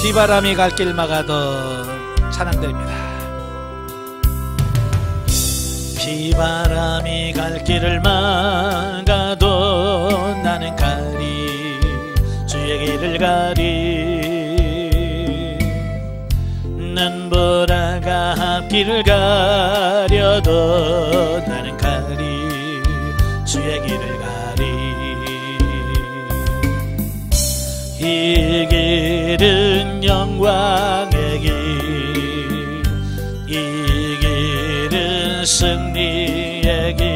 비바람이 갈 길 막아도 찬양드립니다. 비바람이 갈 길을 막아도 나는 가리, 주의 길을 가리. 눈보라가 앞길을 가려도 나는 가리, 주의 길을 가리. 이 길은 영광의 길, 이 길은 승리의 길.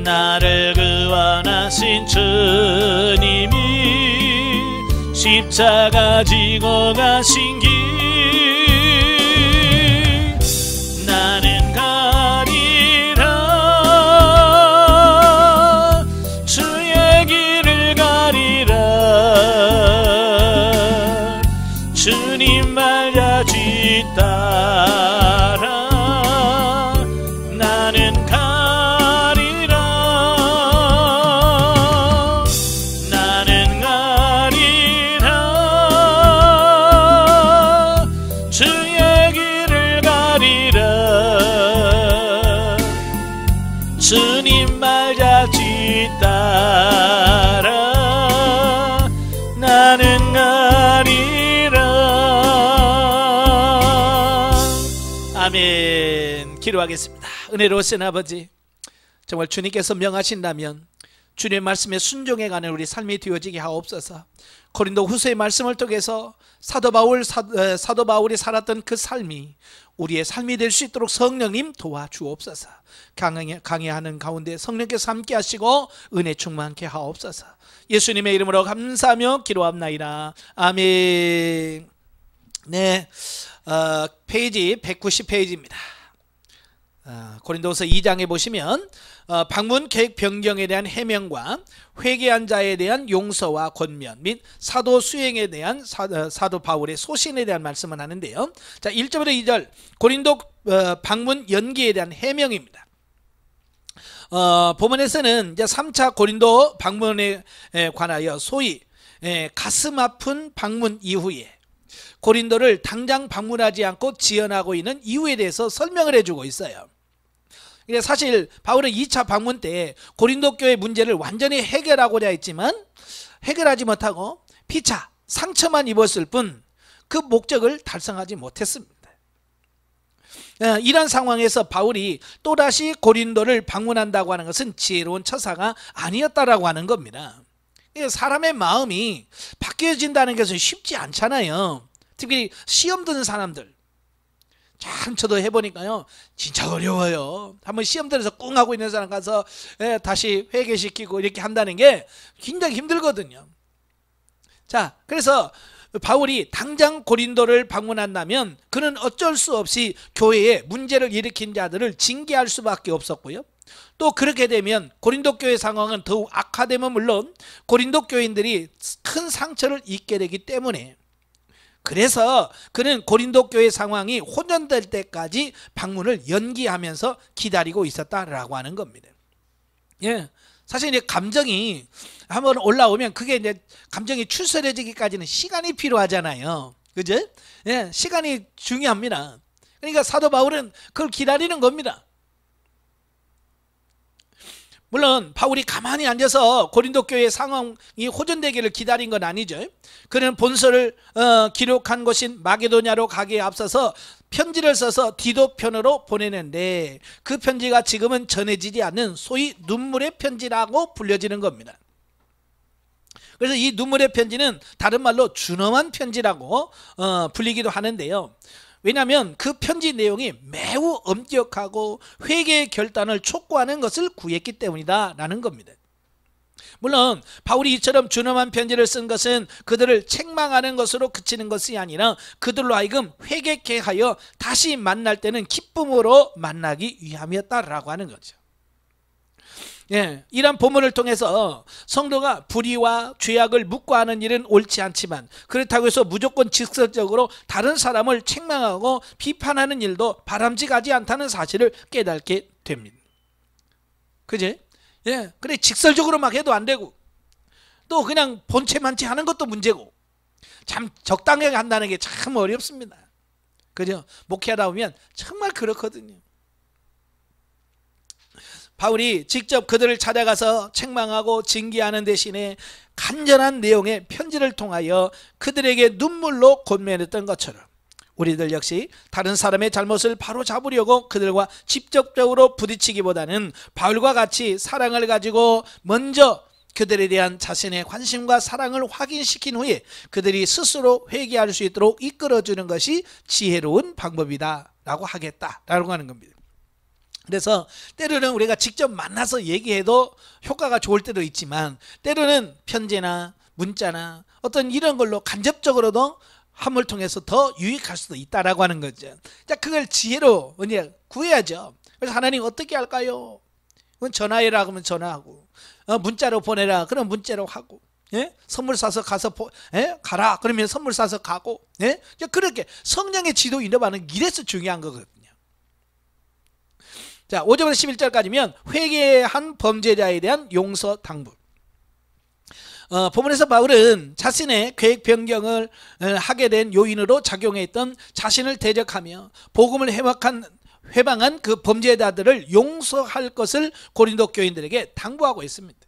나를 구원하신 주님이 십자가 지고 가신 길. 나는 가리라, 주의 길을 가리라. 주님 말자 쥐 따라 나는 가리라. 나는 가리라, 주의 길을 가리라. 주님 말자 쥐 따라 나는 가리라. 아멘. 기도하겠습니다. 은혜로우신 아버지, 정말 주님께서 명하신다면 주님의 말씀에 순종해가는 우리 삶이 되어지게 하옵소서. 고린도 후서의 말씀을 통해서 사도 바울이 살았던 그 삶이 우리의 삶이 될 수 있도록 성령님 도와주옵소서. 강해하는 가운데 성령께서 함께 하시고 은혜 충만케 하옵소서. 예수님의 이름으로 감사하며 기도합나이다. 아멘. 네, 페이지 190페이지입니다. 고린도후서 2장에 보시면 방문 계획 변경에 대한 해명과 회개한 자에 대한 용서와 권면 및 사도 수행에 대한 사도 바울의 소신에 대한 말씀을 하는데요. 자, 1절부터 2절 고린도 방문 연기에 대한 해명입니다. 본문에서는 이제 3차 고린도 방문에 관하여 소위 가슴 아픈 방문 이후에 고린도를 당장 방문하지 않고 지연하고 있는 이유에 대해서 설명을 해주고 있어요. 사실 바울은 2차 방문 때 고린도 교회 문제를 완전히 해결하고자 했지만 해결하지 못하고 피차 상처만 입었을 뿐 그 목적을 달성하지 못했습니다. 이런 상황에서 바울이 또다시 고린도를 방문한다고 하는 것은 지혜로운 처사가 아니었다라고 하는 겁니다. 사람의 마음이 바뀌어진다는 것은 쉽지 않잖아요. 특히 시험 드는 사람들, 참 저도 해보니까요 진짜 어려워요. 한번 시험 들어서 꿍 하고 있는 사람 가서 다시 회개시키고 이렇게 한다는 게 굉장히 힘들거든요. 자, 그래서 바울이 당장 고린도를 방문한다면 그는 어쩔 수 없이 교회에 문제를 일으킨 자들을 징계할 수밖에 없었고요. 또 그렇게 되면 고린도 교회 상황은 더욱 악화되면 물론 고린도 교인들이 큰 상처를 입게 되기 때문에, 그래서 그는 고린도 교회 상황이 혼돈될 때까지 방문을 연기하면서 기다리고 있었다라고 하는 겁니다. 예, 사실 이제 감정이 한번 올라오면 그게 이제 감정이 추스려지기까지는 시간이 필요하잖아요. 그죠? 예, 시간이 중요합니다. 그러니까 사도 바울은 그걸 기다리는 겁니다. 물론 바울이 가만히 앉아서 고린도 교회의 상황이 호전되기를 기다린 건 아니죠. 그는 본서를 기록한 곳인 마게도냐로 가기에 앞서서 편지를 써서 디도 편으로 보내는데 그 편지가 지금은 전해지지 않는 소위 눈물의 편지라고 불려지는 겁니다. 그래서 이 눈물의 편지는 다른 말로 준엄한 편지라고 불리기도 하는데요. 왜냐하면 그 편지 내용이 매우 엄격하고 회개의 결단을 촉구하는 것을 구했기 때문이다 라는 겁니다. 물론 바울이 이처럼 준엄한 편지를 쓴 것은 그들을 책망하는 것으로 그치는 것이 아니라 그들로 하여금 회개케 하여 다시 만날 때는 기쁨으로 만나기 위함이었다라고 하는 거죠. 예, 이런 본문을 통해서 성도가 불의와 죄악을 묵과하는 일은 옳지 않지만 그렇다고 해서 무조건 직설적으로 다른 사람을 책망하고 비판하는 일도 바람직하지 않다는 사실을 깨닫게 됩니다. 그지? 예, 그래 직설적으로 막 해도 안 되고 또 그냥 본체만치 하는 것도 문제고, 참 적당하게 한다는 게 참 어렵습니다. 그죠? 목회하다 보면 정말 그렇거든요. 바울이 직접 그들을 찾아가서 책망하고 징계하는 대신에 간절한 내용의 편지를 통하여 그들에게 눈물로 권면했던 것처럼 우리들 역시 다른 사람의 잘못을 바로 잡으려고 그들과 직접적으로 부딪히기보다는 바울과 같이 사랑을 가지고 먼저 그들에 대한 자신의 관심과 사랑을 확인시킨 후에 그들이 스스로 회개할 수 있도록 이끌어주는 것이 지혜로운 방법이다 라고 하겠다라고 하는 겁니다. 그래서 때로는 우리가 직접 만나서 얘기해도 효과가 좋을 때도 있지만 때로는 편지나 문자나 어떤 이런 걸로 간접적으로도 함을 통해서 더 유익할 수도 있다라고 하는 거죠. 자, 그걸 지혜로 구해야죠. 그래서 하나님 어떻게 할까요? 전화해라 그러면 전화하고, 문자로 보내라 그러면 문자로 하고, 예? 선물 사서 가서 가라 그러면 선물 사서 가고, 예? 그렇게 성령의 지도 인도하는 이래서 중요한 거거든요. 자, 5절부터 11절까지면 회개한 범죄자에 대한 용서 당부. 본문에서 바울은 자신의 계획 변경을 하게 된 요인으로 작용했던 자신을 대적하며 복음을 회방한 그 범죄자들을 용서할 것을 고린도 교인들에게 당부하고 있습니다.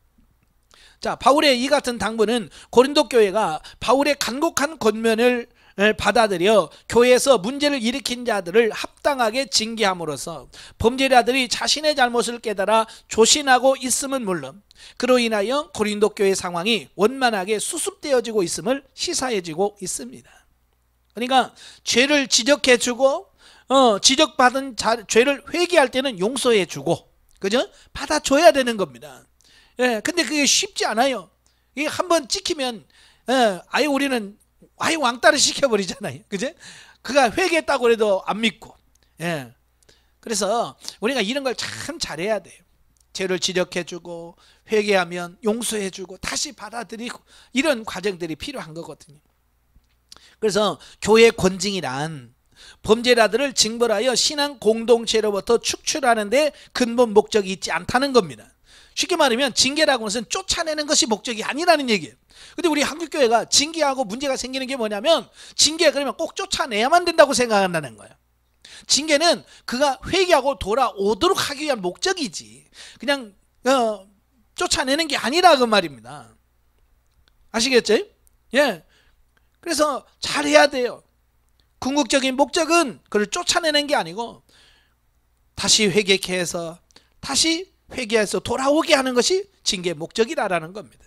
자, 바울의 이 같은 당부는 고린도 교회가 바울의 간곡한 권면을 받아들여 교회에서 문제를 일으킨 자들을 합당하게 징계함으로써 범죄자들이 자신의 잘못을 깨달아 조신하고 있음은 물론 그로 인하여 고린도 교회 상황이 원만하게 수습되어지고 있음을 시사해주고 있습니다. 그러니까 죄를 지적해주고 지적받은 죄를 회개할 때는 용서해주고, 그죠? 받아줘야 되는 겁니다. 예, 근데 그게 쉽지 않아요. 이게 한번 찍히면 아예 우리는 아예 왕따를 시켜버리잖아요. 그죠? 그가 회개했다고 해도 안 믿고. 예. 그래서 우리가 이런 걸 참 잘해야 돼요. 죄를 지적해주고 회개하면 용서해주고 다시 받아들이고 이런 과정들이 필요한 거거든요. 그래서 교회 권징이란 범죄자들을 징벌하여 신앙 공동체로부터 축출하는 데 근본 목적이 있지 않다는 겁니다. 쉽게 말하면 징계라고 하는 것은 쫓아내는 것이 목적이 아니라는 얘기예요. 근데 우리 한국교회가 징계하고 문제가 생기는 게 뭐냐면 징계 그러면 꼭 쫓아내야만 된다고 생각한다는 거예요. 징계는 그가 회개하고 돌아오도록 하기 위한 목적이지 그냥 쫓아내는 게 아니라 그 말입니다. 아시겠죠? 예. 그래서 잘해야 돼요. 궁극적인 목적은 그를 쫓아내는 게 아니고 다시 회개케 해서 다시 회개해서 돌아오게 하는 것이 징계의 목적이라는 겁니다.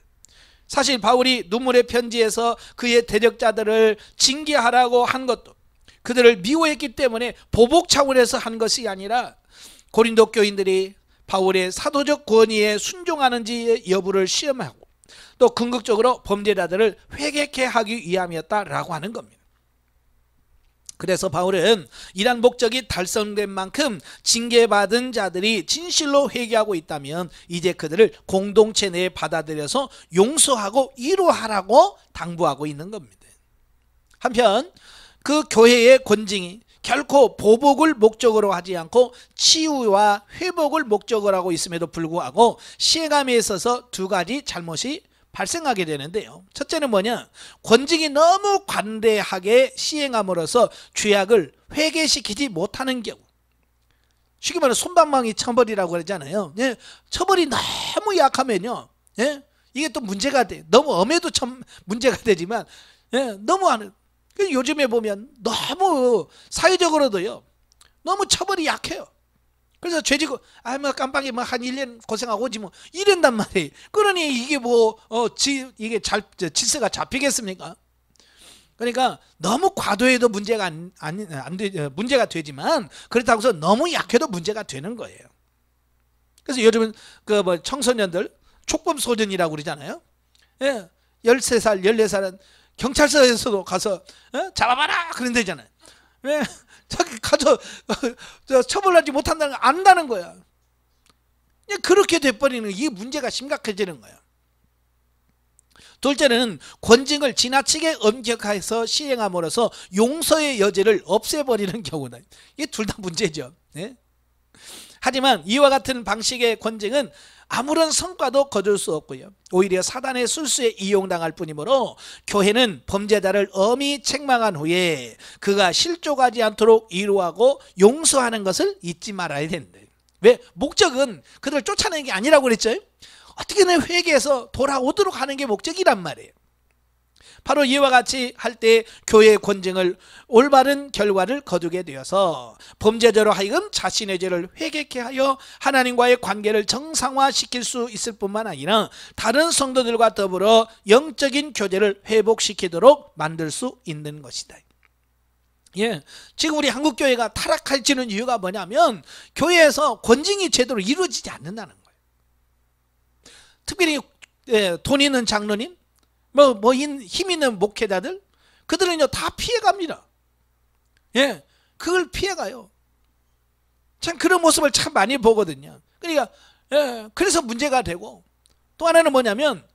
사실 바울이 눈물의 편지에서 그의 대적자들을 징계하라고 한 것도 그들을 미워했기 때문에 보복 차원에서 한 것이 아니라 고린도 교인들이 바울의 사도적 권위에 순종하는지 여부를 시험하고 또 궁극적으로 범죄자들을 회개케 하기 위함이었다라고 하는 겁니다. 그래서 바울은 이러한 목적이 달성된 만큼 징계받은 자들이 진실로 회개하고 있다면 이제 그들을 공동체 내에 받아들여서 용서하고 위로하라고 당부하고 있는 겁니다. 한편 그 교회의 권징이 결코 보복을 목적으로 하지 않고 치유와 회복을 목적으로 하고 있음에도 불구하고 시행함에 있어서 두 가지 잘못이 발생하게 되는데요. 첫째는 뭐냐? 권징이 너무 관대하게 시행함으로써 죄악을 회개시키지 못하는 경우. 쉽게 말해 손방망이 처벌이라고 그러잖아요. 예, 처벌이 너무 약하면요, 예, 이게 또 문제가 돼. 너무 엄해도 참 문제가 되지만, 예, 너무 안. 요즘에 보면 너무 사회적으로도요, 너무 처벌이 약해요. 그래서 죄지고 뭐 깜빡이 뭐 한 1년 고생하고 오지 뭐 이런단 말이에요. 그러니 이게 뭐 이게 질서가 잡히겠습니까? 그러니까 너무 과도해도 문제가 문제가 되지만 그렇다고 해서 너무 약해도 문제가 되는 거예요. 그래서 요즘은 그 뭐 청소년들 촉범 소년이라고 그러잖아요. 예, 13살, 14살은 경찰서에서도 가서 잡아봐라 그런 데잖아요. 왜? 저기 가서 처벌하지 못한다는 걸 안다는 거야. 그렇게 돼버리는 이게 문제가 심각해지는 거야. 둘째는 권징을 지나치게 엄격해서 시행함으로써 용서의 여지를 없애버리는 경우다. 이게 둘 다 문제죠. 네? 하지만 이와 같은 방식의 권징은 아무런 성과도 거둘 수 없고요, 오히려 사단의 술수에 이용당할 뿐이므로 교회는 범죄자를 엄히 책망한 후에 그가 실족하지 않도록 위로하고 용서하는 것을 잊지 말아야 된다. 왜? 목적은 그들을 쫓아내는 게 아니라고 그랬죠. 어떻게든 회개해서 돌아오도록 하는 게 목적이란 말이에요. 바로 이와 같이 할 때 교회의 권징을 올바른 결과를 거두게 되어서 범죄자로 하여금 자신의 죄를 회개케 하여 하나님과의 관계를 정상화시킬 수 있을 뿐만 아니라 다른 성도들과 더불어 영적인 교제를 회복시키도록 만들 수 있는 것이다. 예, 지금 우리 한국교회가 타락할지는 이유가 뭐냐면 교회에서 권징이 제대로 이루어지지 않는다는 거예요. 특별히 돈 있는 장로님, 힘 있는 목회자들, 그들은요 다 피해갑니다. 예, 그걸 피해가요. 참 그런 모습을 참 많이 보거든요. 그러니까 그래서 문제가 되고, 또 하나는 뭐냐면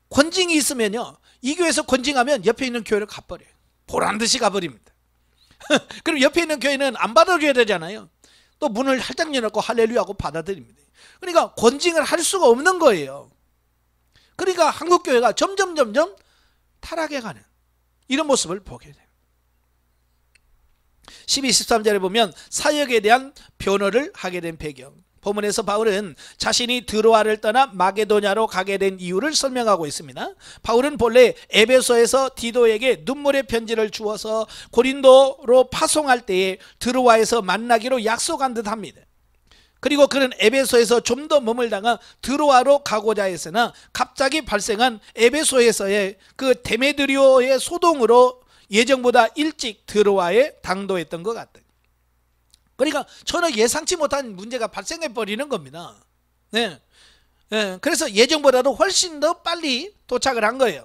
권징이 있으면요, 이 교회에서 권징하면 옆에 있는 교회를 가버려요. 보란듯이 가버립니다. 그럼 옆에 있는 교회는 안 받아줘야 되잖아요. 또 문을 활짝 열어놓고 할렐루야 하고 받아들입니다. 그러니까 권징을 할 수가 없는 거예요. 그러니까 한국교회가 점점 타락해가는 이런 모습을 보게 돼요. 12, 13절에 보면 사역에 대한 변호를 하게 된 배경, 본문에서 바울은 자신이 드로아를 떠나 마게도냐로 가게 된 이유를 설명하고 있습니다. 바울은 본래 에베소에서 디도에게 눈물의 편지를 주어서 고린도로 파송할 때에 드로아에서 만나기로 약속한 듯합니다. 그리고 그는 에베소에서 좀 더 머물다가 드로아로 가고자 했으나 갑자기 발생한 에베소에서의 그 데메드리오의 소동으로 예정보다 일찍 드로아에 당도했던 것 같아요. 그러니까 전혀 예상치 못한 문제가 발생해 버리는 겁니다. 네. 그래서 예정보다도 훨씬 더 빨리 도착을 한 거예요.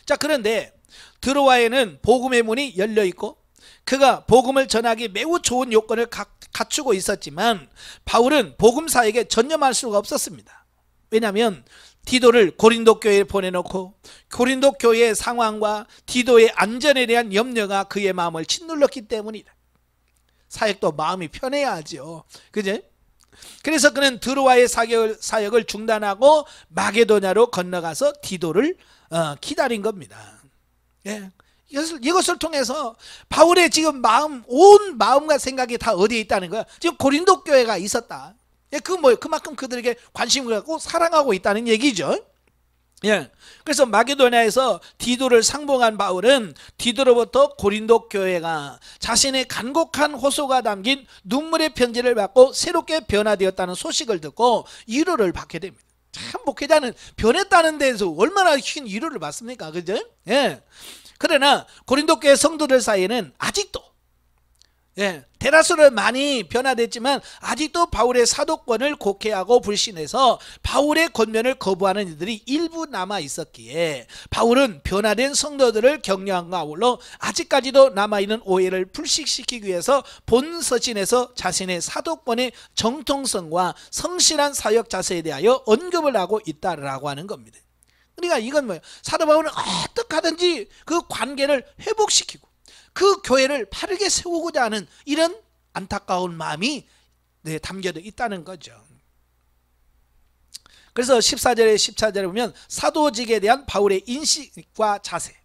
자, 그런데 드로아에는 복음의 문이 열려 있고 그가 복음을 전하기 매우 좋은 요건을 갖추고 있었지만 바울은 복음사에게 전념할 수가 없었습니다. 왜냐하면 디도를 고린도 교회에 보내놓고 고린도 교회의 상황과 디도의 안전에 대한 염려가 그의 마음을 짓눌렀기 때문이다. 사역도 마음이 편해야죠. 그죠? 그래서 그는 드로아의 사역을 중단하고 마게도냐로 건너가서 디도를 기다린 겁니다. 예. 이것을 통해서 바울의 지금 온 마음과 생각이 다 어디에 있다는 거야? 지금 고린도 교회가 있었다. 예, 그만큼 그들에게 관심을 갖고 사랑하고 있다는 얘기죠. 예. 그래서 마게도냐에서 디도를 상봉한 바울은 디도로부터 고린도 교회가 자신의 간곡한 호소가 담긴 눈물의 편지를 받고 새롭게 변화되었다는 소식을 듣고 위로를 받게 됩니다. 참 목회자는 변했다는 데서 얼마나 큰 위로를 받습니까? 그죠? 예. 그러나 고린도 교회 성도들 사이에는 아직도 대다수는 많이 변화됐지만 아직도 바울의 사도권을 곡해하고 불신해서 바울의 권면을 거부하는 이들이 일부 남아 있었기에 바울은 변화된 성도들을 격려한과 아울러 아직까지도 남아있는 오해를 불식시키기 위해서 본 서신에서 자신의 사도권의 정통성과 성실한 사역 자세에 대하여 언급을 하고 있다라고 하는 겁니다. 그러니까 이건 뭐예요? 사도 바울은 어떻게 하든지 그 관계를 회복시키고 그 교회를 바르게 세우고자 하는 이런 안타까운 마음이 담겨져 있다는 거죠. 그래서 14절에 14절에 보면 사도직에 대한 바울의 인식과 자세.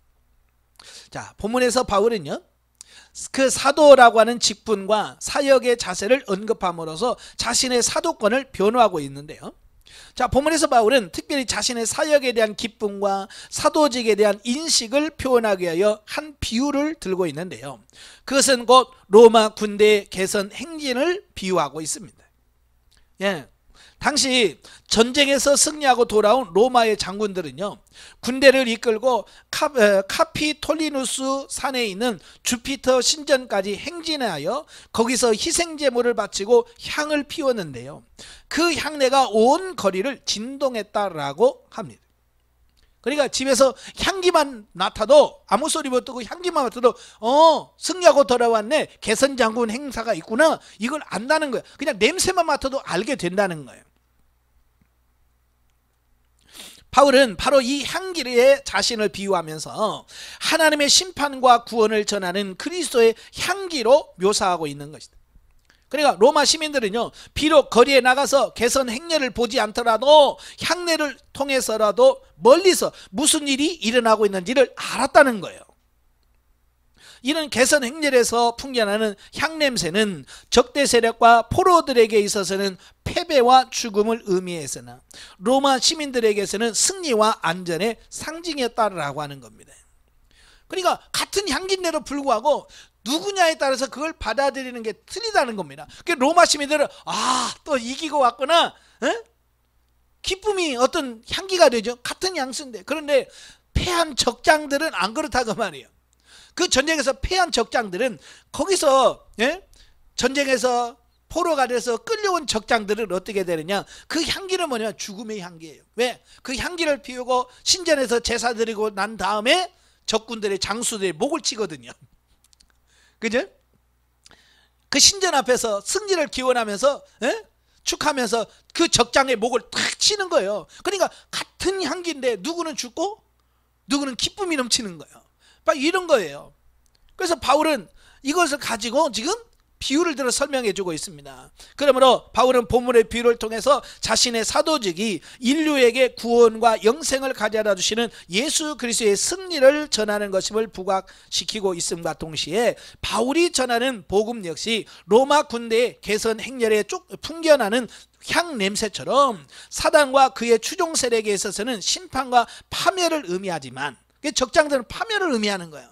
자, 본문에서 바울은요, 그 사도라고 하는 직분과 사역의 자세를 언급함으로써 자신의 사도권을 변호하고 있는데요. 자, 본문에서 바울은 특별히 자신의 사역에 대한 기쁨과 사도직에 대한 인식을 표현하기 위하여 한 비유를 들고 있는데요. 그것은 곧 로마 군대 개선 행진을 비유하고 있습니다. 예. 당시 전쟁에서 승리하고 돌아온 로마의 장군들은요, 군대를 이끌고 카피톨리누스 산에 있는 주피터 신전까지 행진하여 거기서 희생제물을 바치고 향을 피웠는데요, 그 향내가 온 거리를 진동했다라고 합니다. 그러니까 집에서 향기만 맡아도, 아무 소리 못 듣고 향기만 맡아도 승리하고 돌아왔네, 개선장군 행사가 있구나, 이걸 안다는 거예요. 그냥 냄새만 맡아도 알게 된다는 거예요. 바울은 바로 이 향기에 자신을 비유하면서 하나님의 심판과 구원을 전하는 그리스도의 향기로 묘사하고 있는 것이다. 그러니까 로마 시민들은요, 비록 거리에 나가서 개선 행렬을 보지 않더라도 향례를 통해서라도 멀리서 무슨 일이 일어나고 있는지를 알았다는 거예요. 이런 개선 행렬에서 풍겨나는 향냄새는 적대 세력과 포로들에게 있어서는 패배와 죽음을 의미했으나 로마 시민들에게서는 승리와 안전의 상징이었다라고 하는 겁니다. 그러니까 같은 향기인데도 불구하고 누구냐에 따라서 그걸 받아들이는 게 틀리다는 겁니다. 그러니까 로마 시민들은 또 이기고 왔구나, 기쁨이 어떤 향기가 되죠. 같은 향수인데. 그런데 패한 적장들은 안 그렇다고 말이에요. 그 전쟁에서 패한 적장들은 거기서 전쟁에서 포로가 돼서 끌려온 적장들은 어떻게 되느냐, 그 향기는 뭐냐, 죽음의 향기예요. 왜? 그 향기를 피우고 신전에서 제사 드리고 난 다음에 적군들의 장수들의 목을 치거든요. 그죠? 그 신전 앞에서 승리를 기원하면서 축하하면서 그 적장의 목을 탁 치는 거예요. 그러니까 같은 향기인데 누구는 죽고 누구는 기쁨이 넘치는 거예요. 이런 거예요. 그래서 바울은 이것을 가지고 지금 비유를 들어 설명해 주고 있습니다. 그러므로 바울은 본문의 비유를 통해서 자신의 사도직이 인류에게 구원과 영생을 가져다 주시는 예수 그리스도의 승리를 전하는 것임을 부각시키고 있음과 동시에 바울이 전하는 복음 역시 로마 군대의 개선 행렬에 풍겨나는 향 냄새처럼 사단과 그의 추종 세력에 있어서는 심판과 파멸을 의미하지만 적장들은 파멸을 의미하는 거예요.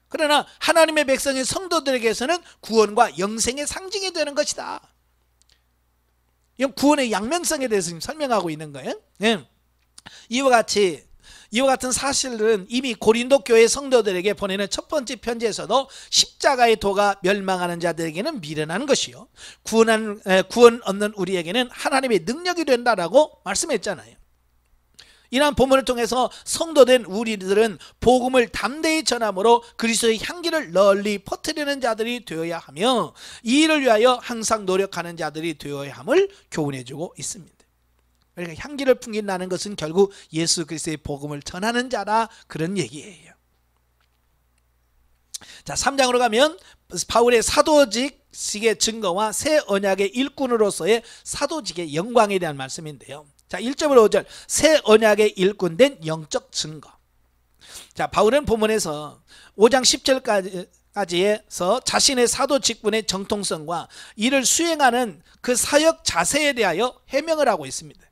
그러나 하나님의 백성인 성도들에게서는 구원과 영생의 상징이 되는 것이다. 이건 구원의 양면성에 대해서 지금 설명하고 있는 거예요. 이와 같은 사실은 이미 고린도 교회 성도들에게 보내는 첫 번째 편지에서도 십자가의 도가 멸망하는 자들에게는 미련한 것이요, 구원 얻는 우리에게는 하나님의 능력이 된다라고 말씀했잖아요. 이러한 본문을 통해서 성도된 우리들은 복음을 담대히 전함으로 그리스도의 향기를 널리 퍼뜨리는 자들이 되어야 하며 이 일을 위하여 항상 노력하는 자들이 되어야 함을 교훈해주고 있습니다. 그러니까 향기를 풍긴다는 것은 결국 예수 그리스도의 복음을 전하는 자라, 그런 얘기예요. 자, 3장으로 가면 바울의 사도직의 증거와 새 언약의 일꾼으로서의 사도직의 영광에 대한 말씀인데요. 자, 1절부터 5절, 새 언약의 일꾼된 영적 증거. 자, 바울은 본문에서 5장 10절까지에서 자신의 사도 직분의 정통성과 이를 수행하는 그 사역 자세에 대하여 해명을 하고 있습니다.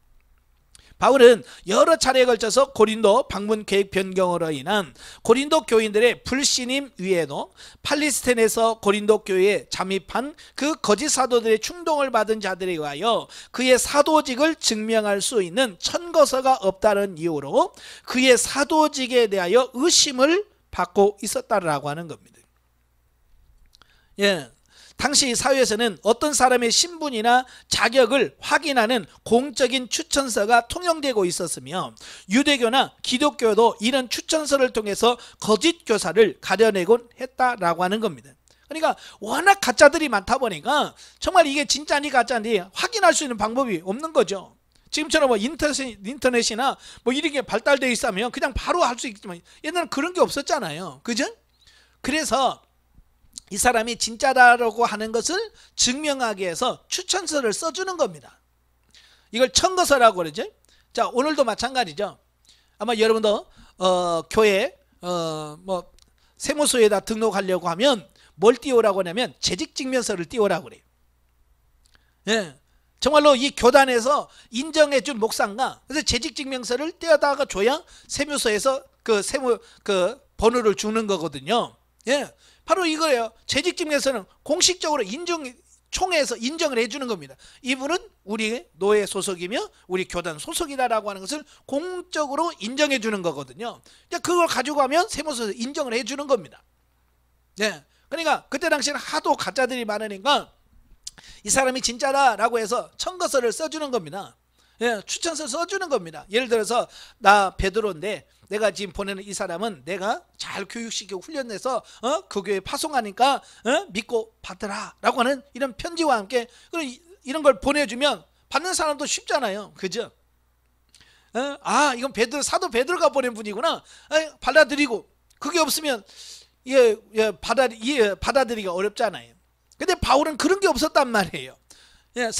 바울은 여러 차례에 걸쳐서 고린도 방문 계획 변경으로 인한 고린도 교인들의 불신임 위에도 팔레스타인에서 고린도 교회에 잠입한 그 거짓 사도들의 충동을 받은 자들에 의하여 그의 사도직을 증명할 수 있는 천거서가 없다는 이유로 그의 사도직에 대하여 의심을 받고 있었다라고 하는 겁니다. 당시 사회에서는 어떤 사람의 신분이나 자격을 확인하는 공적인 추천서가 통용되고 있었으며 유대교나 기독교도 이런 추천서를 통해서 거짓 교사를 가려내곤 했다라고 하는 겁니다. 그러니까 워낙 가짜들이 많다 보니까 정말 이게 진짜니 가짜니 확인할 수 있는 방법이 없는 거죠. 지금처럼 인터넷이나 이런 게 발달되어 있으면 그냥 바로 할 수 있지만 옛날에는 그런 게 없었잖아요. 그죠? 그래서 이 사람이 진짜라고 하는 것을 증명하기 위해서 추천서를 써주는 겁니다. 이걸 청거서라고 그러죠. 자, 오늘도 마찬가지죠. 아마 여러분도 교회 세무서에다 등록하려고 하면 뭘 띄우라고 하냐면 재직증명서를 띄우라고 그래요. 정말로 이 교단에서 인정해 준 목사인가, 그래서 재직증명서를 떼어다가 줘야 세무서에서 그 번호를 주는 거거든요. 바로 이거예요. 재직증명서는 공식적으로 총회에서 인정을 해주는 겁니다. 이분은 우리 노예 소속이며 우리 교단 소속이다라고 하는 것을 공적으로 인정해 주는 거거든요. 그걸 가지고 가면 세무서에서 인정을 해주는 겁니다. 그러니까 그때 당시에는 하도 가짜들이 많으니까 이 사람이 진짜다라고 해서 청거서를 써주는 겁니다. 추천서 써주는 겁니다. 예를 들어서 나 베드로인데 내가 지금 보내는 이 사람은 내가 잘 교육시키고 훈련해서 그 교회에 파송하니까 믿고 받으라 라고 하는 이런 편지와 함께 이런 걸 보내주면 받는 사람도 쉽잖아요. 그죠? 이건 사도 베드로가 보낸 분이구나, 받아들이고, 그게 없으면 받아들이기가 어렵잖아요. 근데 바울은 그런 게 없었단 말이에요. 예,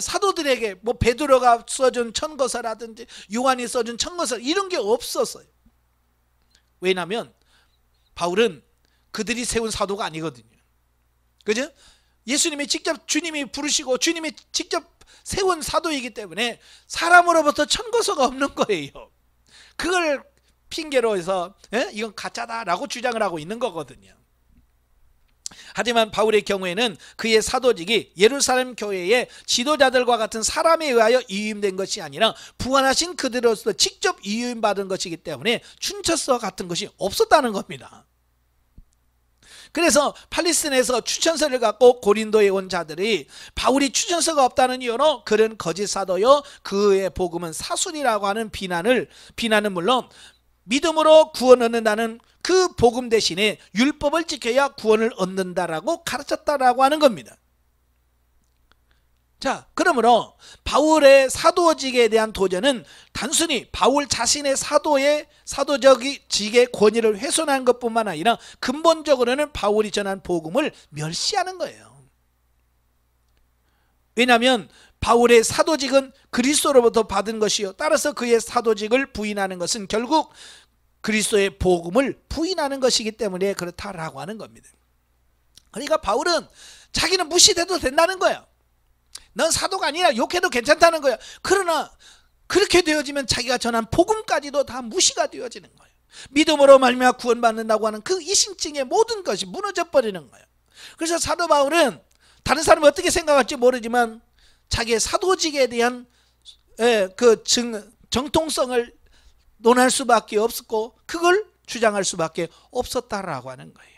사도들에게 뭐 베드로가 써준 천거서라든지 요한이 써준 천거서 이런 게 없었어요. 왜냐하면 바울은 그들이 세운 사도가 아니거든요. 그죠? 예수님이 직접 주님이 부르시고 주님이 직접 세운 사도이기 때문에 사람으로부터 천거서가 없는 거예요. 그걸 핑계로 해서 이건 가짜다라고 주장을 하고 있는 거거든요. 하지만 바울의 경우에는 그의 사도직이 예루살렘 교회의 지도자들과 같은 사람에 의하여 이임된 것이 아니라 부활하신 그들로서 직접 이임받은 것이기 때문에 추천서 같은 것이 없었다는 겁니다. 그래서 팔레스틴에서 추천서를 갖고 고린도에 온 자들이 바울이 추천서가 없다는 이유로 그는 거짓 사도요 그의 복음은 사술이라고 하는 비난은 물론 믿음으로 구원 얻는다는 그 복음 대신에 율법을 지켜야 구원을 얻는다라고 가르쳤다라고 하는 겁니다. 자, 그러므로 바울의 사도직에 대한 도전은 단순히 바울 자신의 사도직의 권위를 훼손한 것뿐만 아니라 근본적으로는 바울이 전한 복음을 멸시하는 거예요. 왜냐하면 바울의 사도직은 그리스도로부터 받은 것이요 따라서 그의 사도직을 부인하는 것은 결국 그리스도의 복음을 부인하는 것이기 때문에 그렇다라고 하는 겁니다. 그러니까 바울은 자기는 무시돼도 된다는 거예요. 넌 사도가 아니라 욕해도 괜찮다는 거야. 그러나 그렇게 되어지면 자기가 전한 복음까지도 다 무시가 되어지는 거예요. 믿음으로 말미암아 구원받는다고 하는 그 이신증의 모든 것이 무너져 버리는 거예요. 그래서 사도 바울은 다른 사람이 어떻게 생각할지 모르지만 자기의 사도직에 대한 그 정통성을 논할 수밖에 없었고 그걸 주장할 수밖에 없었다라고 하는 거예요.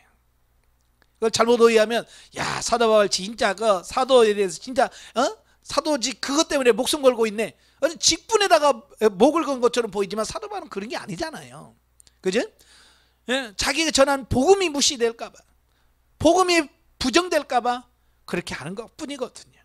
그걸 잘못 오해하면 야 사도 바울 진짜 그 사도에 대해서 진짜 사도직 그것 때문에 목숨 걸고 있네. 직분에다가 목을 건 것처럼 보이지만 사도 바울은 그런 게 아니잖아요. 그죠? 예, 자기가 전한 복음이 무시될까 봐 복음이 부정될까 봐 그렇게 하는 것뿐이거든요.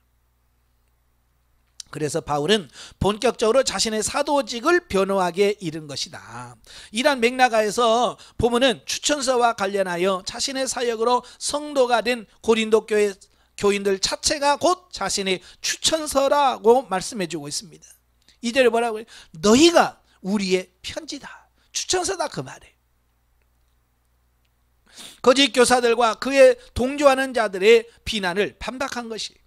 그래서 바울은 본격적으로 자신의 사도직을 변호하게 이른 것이다. 이러한 맥락하에서 보면은 추천서와 관련하여 자신의 사역으로 성도가 된 고린도 교회 교인들 자체가 곧 자신의 추천서라고 말씀해주고 있습니다. 이절에 뭐라고 해요? 너희가 우리의 편지다. 추천서다 그 말이에요. 거짓 교사들과 그에 동조하는 자들의 비난을 반박한 것이에요.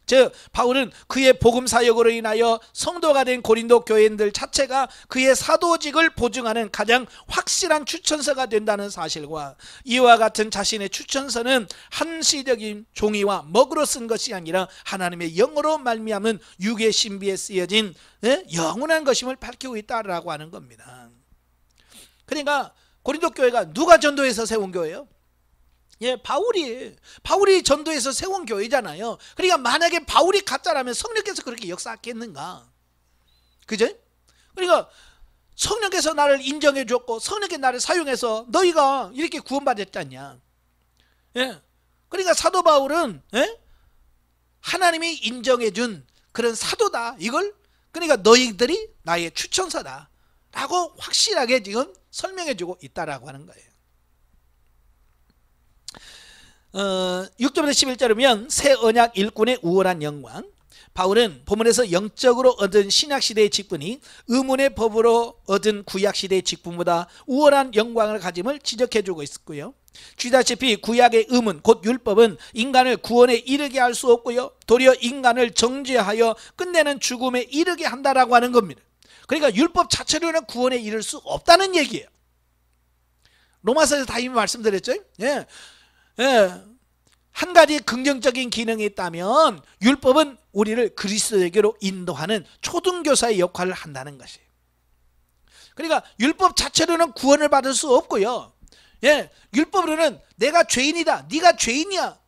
즉 바울은 그의 복음 사역으로 인하여 성도가 된 고린도 교인들 자체가 그의 사도직을 보증하는 가장 확실한 추천서가 된다는 사실과 이와 같은 자신의 추천서는 한시적인 종이와 먹으로 쓴 것이 아니라 하나님의 영으로 말미암은 육의 신비에 쓰여진 영원한 것임을 밝히고 있다라고 하는 겁니다. 그러니까 고린도 교회가 누가 전도해서 세운 교회예요? 예, 바울이 전도해서 세운 교회잖아요. 그러니까 만약에 바울이 가짜라면 성령께서 그렇게 역사했겠는가? 그죠? 그러니까 성령께서 나를 인정해 줬고 성령께서 나를 사용해서 너희가 이렇게 구원받았잖냐. 예. 그러니까 사도 바울은 하나님이 인정해 준 그런 사도다. 이걸 그러니까 너희들이 나의 추천서다 라고 확실하게 지금 설명해 주고 있다라고 하는 거예요. 6절부터 11절을 보면 새 언약 일꾼의 우월한 영광. 바울은 본문에서 영적으로 얻은 신약시대의 직분이 의문의 법으로 얻은 구약시대의 직분보다 우월한 영광을 가짐을 지적해주고 있었고요. 쥐다시피 구약의 의문 곧 율법은 인간을 구원에 이르게 할 수 없고요 도리어 인간을 정죄하여 끝내는 죽음에 이르게 한다라고 하는 겁니다. 그러니까 율법 자체로는 구원에 이를 수 없다는 얘기예요. 로마서에서 다 이미 말씀드렸죠. 예. 한 가지 긍정적인 기능이 있다면 율법은 우리를 그리스도에게로 인도하는 초등교사의 역할을 한다는 것이에요. 그러니까 율법 자체로는 구원을 받을 수 없고요. 예, 율법으로는 내가 죄인이다. 네가 죄인이야.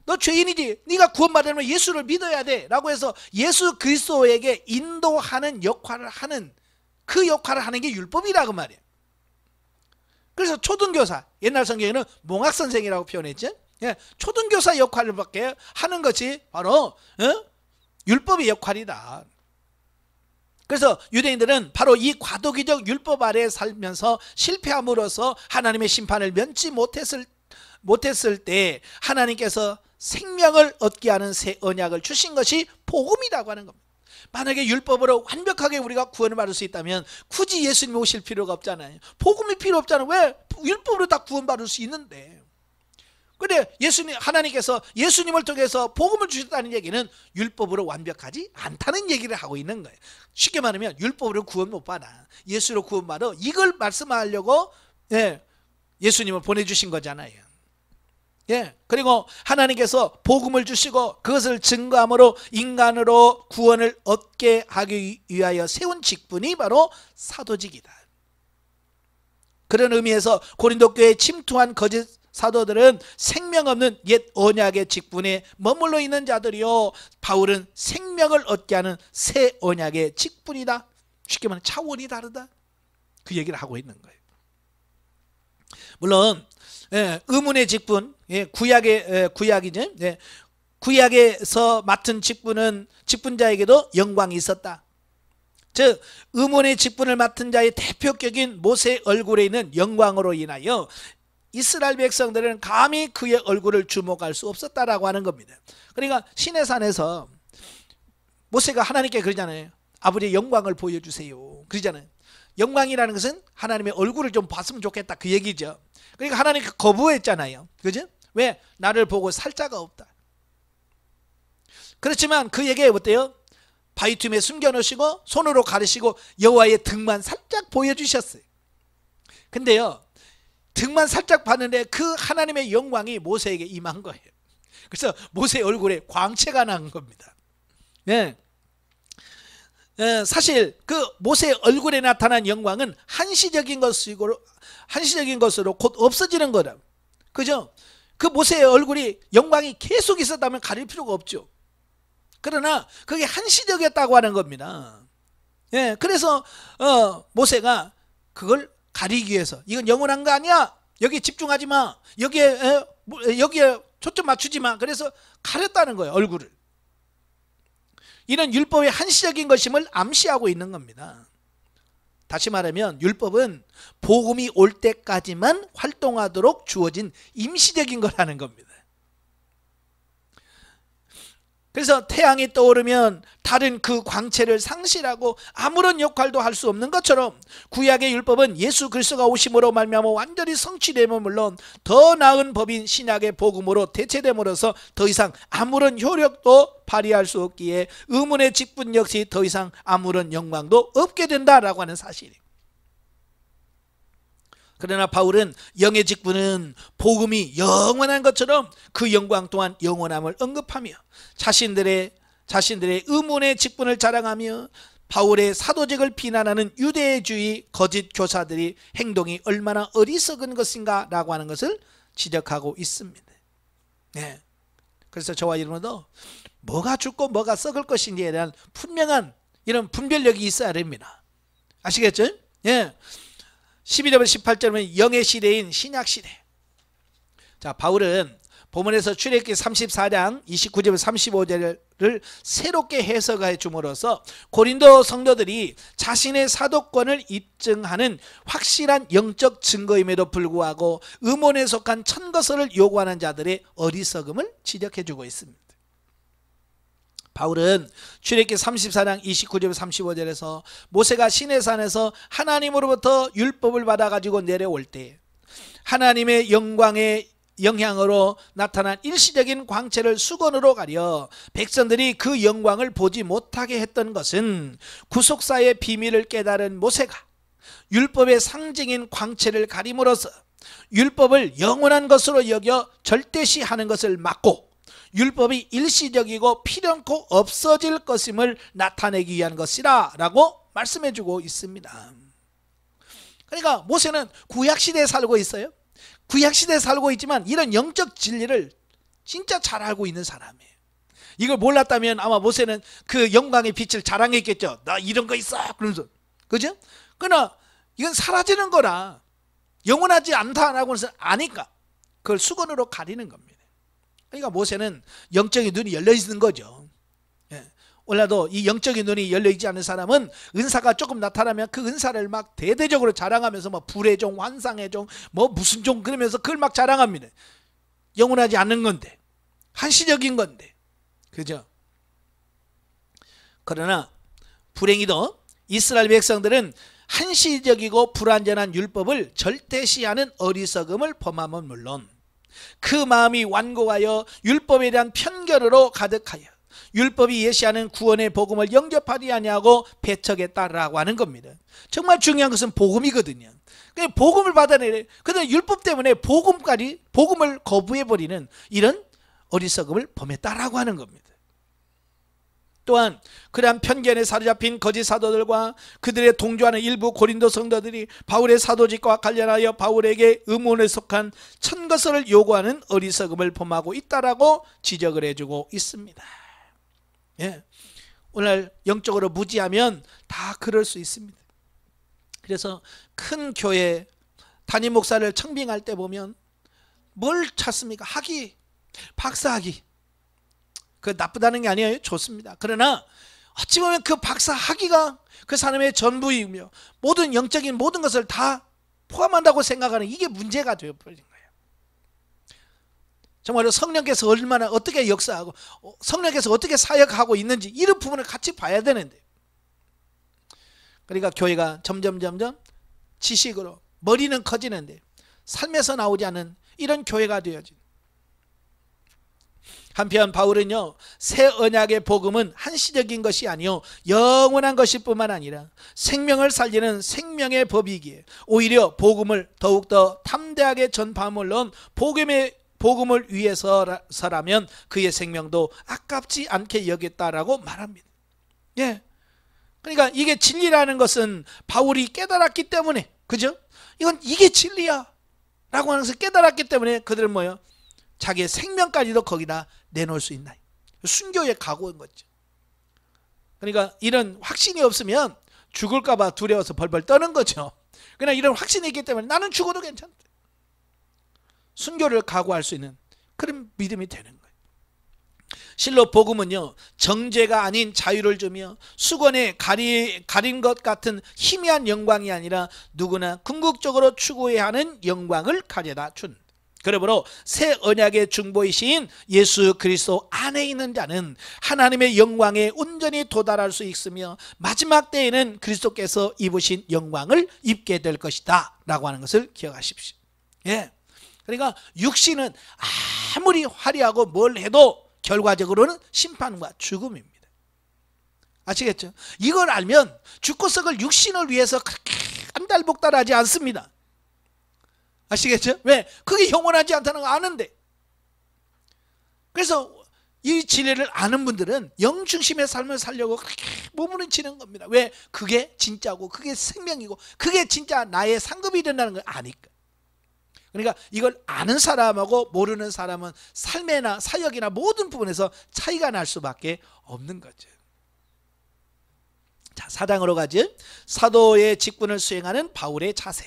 너 죄인이지. 네가 구원받으려면 예수를 믿어야 돼. 라고 해서 예수 그리스도에게 인도하는 역할을 하는 그 역할을 하는 게 율법이라고 말이에요. 그래서 초등교사, 옛날 성경에는 몽학선생이라고 표현했죠. 예, 초등교사 역할을 밖에 하는 것이 바로 율법의 역할이다. 그래서 유대인들은 바로 이 과도기적 율법 아래에 살면서 실패함으로써 하나님의 심판을 면치 못했을 못했을 때 하나님께서 생명을 얻게 하는 새 언약을 주신 것이 복음이라고 하는 겁니다. 만약에 율법으로 완벽하게 우리가 구원을 받을 수 있다면 굳이 예수님 오실 필요가 없잖아요. 복음이 필요 없잖아요. 왜? 율법으로 다 구원받을 수 있는데. 근데 하나님께서 예수님을 통해서 복음을 주셨다는 얘기는 율법으로 완벽하지 않다는 얘기를 하고 있는 거예요. 쉽게 말하면 율법으로 구원 못 받아, 예수로 구원받아, 이걸 말씀하려고 예수님을 보내주신 거잖아요. 그리고 하나님께서 복음을 주시고 그것을 증거함으로 인간으로 구원을 얻게 하기 위하여 세운 직분이 바로 사도직이다. 그런 의미에서 고린도 교회에 침투한 거짓 사도들은 생명 없는 옛 언약의 직분에 머물러 있는 자들이요, 바울은 생명을 얻게 하는 새 언약의 직분이다. 쉽게 말하면 차원이 다르다, 그 얘기를 하고 있는 거예요. 물론 의문의 직분, 구약이죠. 구약에서 맡은 직분은 직분자에게도 영광이 있었다. 즉 의문의 직분을 맡은 자의 대표격인 모세의 얼굴에 있는 영광으로 인하여 이스라엘 백성들은 감히 그의 얼굴을 주목할 수 없었다라고 하는 겁니다. 그러니까 시내산에서 모세가 하나님께 그러잖아요. 아버지의 영광을 보여주세요, 그러잖아요. 영광이라는 것은 하나님의 얼굴을 좀 봤으면 좋겠다, 그 얘기죠. 그러니까 하나님 거부했잖아요. 그죠? 왜? 나를 보고 살 자가 없다. 그렇지만 그에게 어때요? 바위 틈에 숨겨놓으시고 손으로 가르시고 여호와의 등만 살짝 보여주셨어요. 근데요, 등만 살짝 봤는데 그 하나님의 영광이 모세에게 임한 거예요. 그래서 모세의 얼굴에 광채가 난 겁니다. 사실 그 모세의 얼굴에 나타난 영광은 한시적인 것으로 곧 없어지는 거다. 그죠? 그 모세의 얼굴이 영광이 계속 있었다면 가릴 필요가 없죠. 그러나 그게 한시적이었다고 하는 겁니다. 그래서 모세가 그걸 가리기 위해서, 이건 영원한 거 아니야, 여기 집중하지 마, 여기에 초점 맞추지 마, 그래서 가렸다는 거예요, 얼굴을. 이런 율법의 한시적인 것임을 암시하고 있는 겁니다. 다시 말하면 율법은 복음이 올 때까지만 활동하도록 주어진 임시적인 거라는 겁니다. 그래서 태양이 떠오르면 다른 그 광채를 상실하고 아무런 역할도 할 수 없는 것처럼 구약의 율법은 예수 그리스도가 오심으로 말미암아 완전히 성취되면 물론 더 나은 법인 신약의 복음으로 대체됨으로써 더 이상 아무런 효력도 발휘할 수 없기에 의문의 직분 역시 더 이상 아무런 영광도 없게 된다라고 하는 사실이에요. 그러나 바울은 영의 직분은 복음이 영원한 것처럼 그 영광 또한 영원함을 언급하며 자신들의 의문의 직분을 자랑하며 바울의 사도직을 비난하는 유대주의 거짓 교사들이 행동이 얼마나 어리석은 것인가 라고 하는 것을 지적하고 있습니다. 그래서 저와 여러분도 뭐가 죽고 뭐가 썩을 것인지에 대한 분명한 이런 분별력이 있어야 됩니다. 아시겠죠? 12절 18절은 영의 시대인 신약시대. 자, 바울은 본문에서 출애굽기 34장 29절 35절을 새롭게 해석해 줌으로써 고린도 성도들이 자신의 사도권을 입증하는 확실한 영적 증거임에도 불구하고 음원에 속한 천거설을 요구하는 자들의 어리석음을 지적해 주고 있습니다. 바울은 출애굽기 34장 29절 35절에서 모세가 시내산에서 하나님으로부터 율법을 받아가지고 내려올 때 하나님의 영광의 영향으로 나타난 일시적인 광채를 수건으로 가려 백성들이 그 영광을 보지 못하게 했던 것은 구속사의 비밀을 깨달은 모세가 율법의 상징인 광채를 가림으로써 율법을 영원한 것으로 여겨 절대시하는 것을 막고 율법이 일시적이고 필연코 없어질 것임을 나타내기 위한 것이라 라고 말씀해주고 있습니다. 그러니까 모세는 구약시대에 살고 있어요. 구약시대에 살고 있지만 이런 영적 진리를 진짜 잘 알고 있는 사람이에요. 이걸 몰랐다면 아마 모세는 그 영광의 빛을 자랑했겠죠. 나 이런 거 있어 그러면서. 그죠? 그러나 이건 사라지는 거라 영원하지 않다라고 해서 아니까 그걸 수건으로 가리는 겁니다. 그러니까 모세는 영적인 눈이 열려 있는 거죠. 오늘도 이 영적인 눈이 열려 있지 않은 사람은 은사가 조금 나타나면 그 은사를 막 대대적으로 자랑하면서 뭐 불의 종, 환상의 종, 뭐 무슨 종 그러면서 그걸 막 자랑합니다. 영원하지 않는 건데, 한시적인 건데, 그죠? 그러나 불행히도 이스라엘 백성들은 한시적이고 불완전한 율법을 절대시하는 어리석음을 범함은 물론 그 마음이 완고하여 율법에 대한 편견으로 가득하여 율법이 예시하는 구원의 복음을 영접하지 아니하고 배척했다라고 하는 겁니다. 정말 중요한 것은 복음이거든요. 복음을 받아내래. 그런데 율법 때문에 복음을 거부해버리는 이런 어리석음을 범했다라고 하는 겁니다. 또한 그러한 편견에 사로잡힌 거짓 사도들과 그들의 동조하는 일부 고린도 성도들이 바울의 사도직과 관련하여 바울에게 의문에 속한 천거설을 요구하는 어리석음을 범하고 있다라고 지적을 해주고 있습니다. 예. 오늘 영적으로 무지하면 다 그럴 수 있습니다. 그래서 큰 교회 담임 목사를 청빙할 때 보면 뭘 찾습니까? 학위, 박사학위. 그 나쁘다는 게 아니에요. 좋습니다. 그러나 어찌 보면 그 박사 학위가 그 사람의 전부이며 모든 영적인 모든 것을 다 포함한다고 생각하는 이게 문제가 되어버린 거예요. 정말로 성령께서 얼마나 어떻게 역사하고 성령께서 어떻게 사역하고 있는지 이런 부분을 같이 봐야 되는데, 그러니까 교회가 점점 지식으로 머리는 커지는데 삶에서 나오지 않는 이런 교회가 되어진. 한편 바울은요, 새 언약의 복음은 한시적인 것이 아니요 영원한 것일 뿐만 아니라 생명을 살리는 생명의 법이기에 오히려 복음을 더욱더 탐대하게 전파함으로 복음을 위해서라면 그의 생명도 아깝지 않게 여겼다라고 말합니다. 예. 그러니까 이게 진리라는 것은 바울이 깨달았기 때문에, 그죠? 이게 진리야 라고 하는 것을 깨달았기 때문에 그들은 뭐예요? 자기의 생명까지도 거기다 내놓을 수 있나. 순교에 각오인 거죠. 그러니까 이런 확신이 없으면 죽을까 봐 두려워서 벌벌 떠는 거죠. 그러나 이런 확신이 있기 때문에 나는 죽어도 괜찮다. 순교를 각오할 수 있는 그런 믿음이 되는 거예요. 실로 복음은요, 정죄가 아닌 자유를 주며 수건에 가린 것 같은 희미한 영광이 아니라 누구나 궁극적으로 추구해야 하는 영광을 가져다 준. 그러므로 새 언약의 중보이신 예수 그리스도 안에 있는 자는 하나님의 영광에 온전히 도달할 수 있으며 마지막 때에는 그리스도께서 입으신 영광을 입게 될 것이다 라고 하는 것을 기억하십시오. 예. 그러니까 육신은 아무리 화려하고 뭘 해도 결과적으로는 심판과 죽음입니다. 아시겠죠? 이걸 알면 죽고 썩을 육신을 위해서 그렇게 안달복달하지 않습니다. 아시겠죠? 왜? 그게 영원하지 않다는 거 아는데. 그래서 이 진리를 아는 분들은 영중심의 삶을 살려고 그렇게 몸부림치는 겁니다. 왜? 그게 진짜고 그게 생명이고 그게 진짜 나의 상급이 된다는 걸 아니까. 그러니까 이걸 아는 사람하고 모르는 사람은 삶이나 사역이나 모든 부분에서 차이가 날 수밖에 없는 거죠. 자, 4장으로 가지. 사도의 직분을 수행하는 바울의 자세.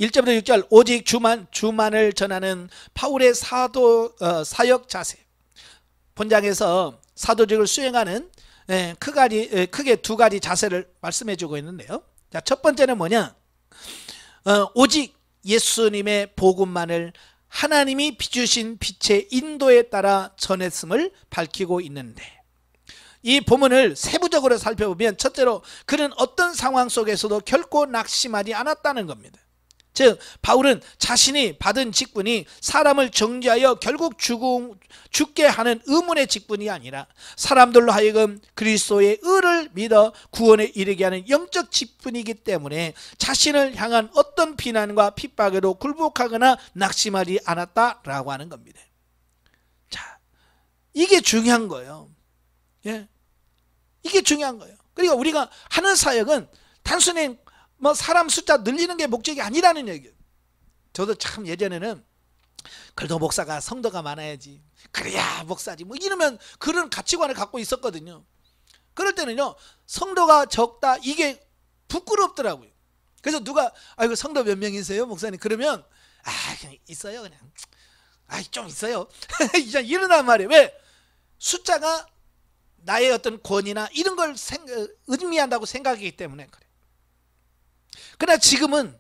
1절부터 6절 오직 주만을 전하는 바울의 사역 자세. 본장에서 사도직을 수행하는 크게 두 가지 자세를 말씀해 주고 있는데요. 자, 첫 번째는 뭐냐? 오직 예수님의 복음만을 하나님이 비주신 빛의 인도에 따라 전했음을 밝히고 있는데, 이 본문을 세부적으로 살펴보면 첫째로 그는 어떤 상황 속에서도 결코 낙심하지 않았다는 겁니다. 즉 바울은 자신이 받은 직분이 사람을 정죄하여 결국 죽게 하는 의문의 직분이 아니라 사람들로 하여금 그리스도의 의를 믿어 구원에 이르게 하는 영적 직분이기 때문에 자신을 향한 어떤 비난과 핍박에도 굴복하거나 낙심하지 않았다라고 하는 겁니다. 자, 이게 중요한 거예요. 예, 이게 중요한 거예요. 그러니까 우리가 하는 사역은 단순히 사람 숫자 늘리는 게 목적이 아니라는 얘기예요. 저도 참 예전에는 그래도 목사가 성도가 많아야지, 그래야 목사지, 이러면 그런 가치관을 갖고 있었거든요. 그럴 때는요, 성도가 적다 이게 부끄럽더라고요. 그래서 누가 이거 성도 몇 명이세요 목사님? 그러면 그냥 있어요, 그냥 좀 있어요. 이런단 말이에요. 왜? 숫자가 나의 어떤 권위나 이런 걸 의미한다고 생각하기 때문에 그래. 그러나 지금은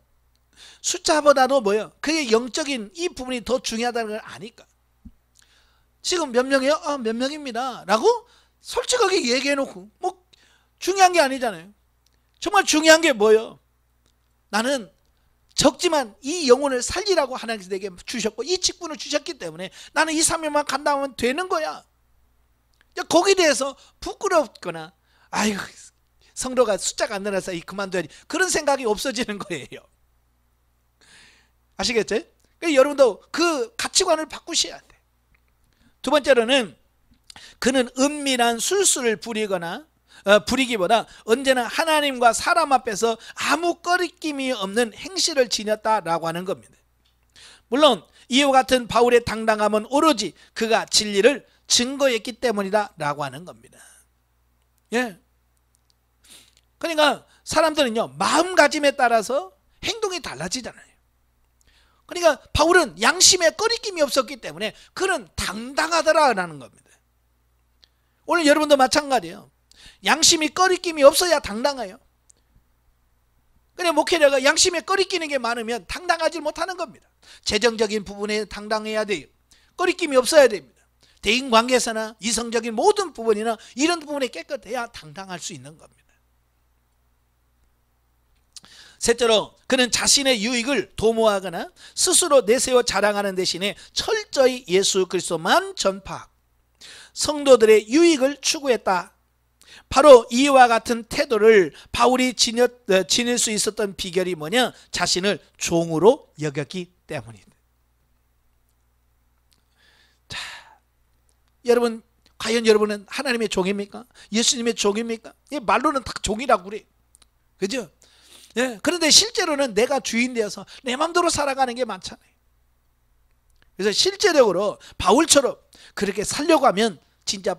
숫자보다도 뭐예요? 그게 영적인 이 부분이 더 중요하다는 걸 아니까. 지금 몇 명이에요? 아, 몇 명입니다 라고 솔직하게 얘기해놓고 뭐 중요한 게 아니잖아요. 정말 중요한 게 뭐예요? 나는 적지만 이 영혼을 살리라고 하나님께서 내게 주셨고 이 직분을 주셨기 때문에 나는 이 사명만 간다면 되는 거야. 거기에 대해서 부끄럽거나 아이고 성도가 숫자가 안 늘어서 그만둬야지 그런 생각이 없어지는 거예요. 아시겠죠? 그러니까 여러분도 그 가치관을 바꾸셔야 돼. 두 번째로는 그는 은밀한 술수를 부리기보다 언제나 하나님과 사람 앞에서 아무 꺼리낌이 없는 행실을 지녔다라고 하는 겁니다. 물론 이와 같은 바울의 당당함은 오로지 그가 진리를 증거했기 때문이다 라고 하는 겁니다. 예. 그러니까 사람들은요 마음가짐에 따라서 행동이 달라지잖아요. 그러니까 바울은 양심에 꺼리낌이 없었기 때문에 그는 당당하더라라는 겁니다. 오늘 여러분도 마찬가지예요. 양심이 꺼리낌이 없어야 당당해요. 그냥 목회자가 양심에 꺼리끼는 게 많으면 당당하지 못하는 겁니다. 재정적인 부분에 당당해야 돼요. 꺼리낌이 없어야 됩니다. 대인관계에서나 이성적인 모든 부분이나 이런 부분에 깨끗해야 당당할 수 있는 겁니다. 셋째로 그는 자신의 유익을 도모하거나 스스로 내세워 자랑하는 대신에 철저히 예수 그리스도만 전파하고 성도들의 유익을 추구했다. 바로 이와 같은 태도를 바울이 지닐 수 있었던 비결이 뭐냐? 자신을 종으로 여겼기 때문입니다. 자, 여러분 과연 여러분은 하나님의 종입니까? 예수님의 종입니까? 말로는 다 종이라고 그래. 그죠? 예, 그런데 실제로는 내가 주인 되어서 내 마음대로 살아가는 게 많잖아요. 그래서 실제적으로 바울처럼 그렇게 살려고 하면 진짜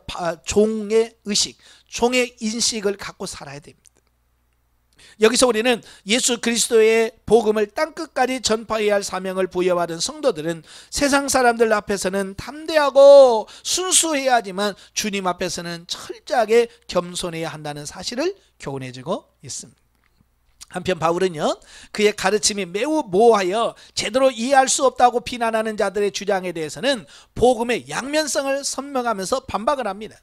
종의 의식, 종의 인식을 갖고 살아야 됩니다. 여기서 우리는 예수 그리스도의 복음을 땅끝까지 전파해야 할 사명을 부여받은 성도들은 세상 사람들 앞에서는 담대하고 순수해야 하지만 주님 앞에서는 철저하게 겸손해야 한다는 사실을 교훈해주고 있습니다. 한편 바울은요 그의 가르침이 매우 모호하여 제대로 이해할 수 없다고 비난하는 자들의 주장에 대해서는 복음의 양면성을 선명하면서 반박을 합니다.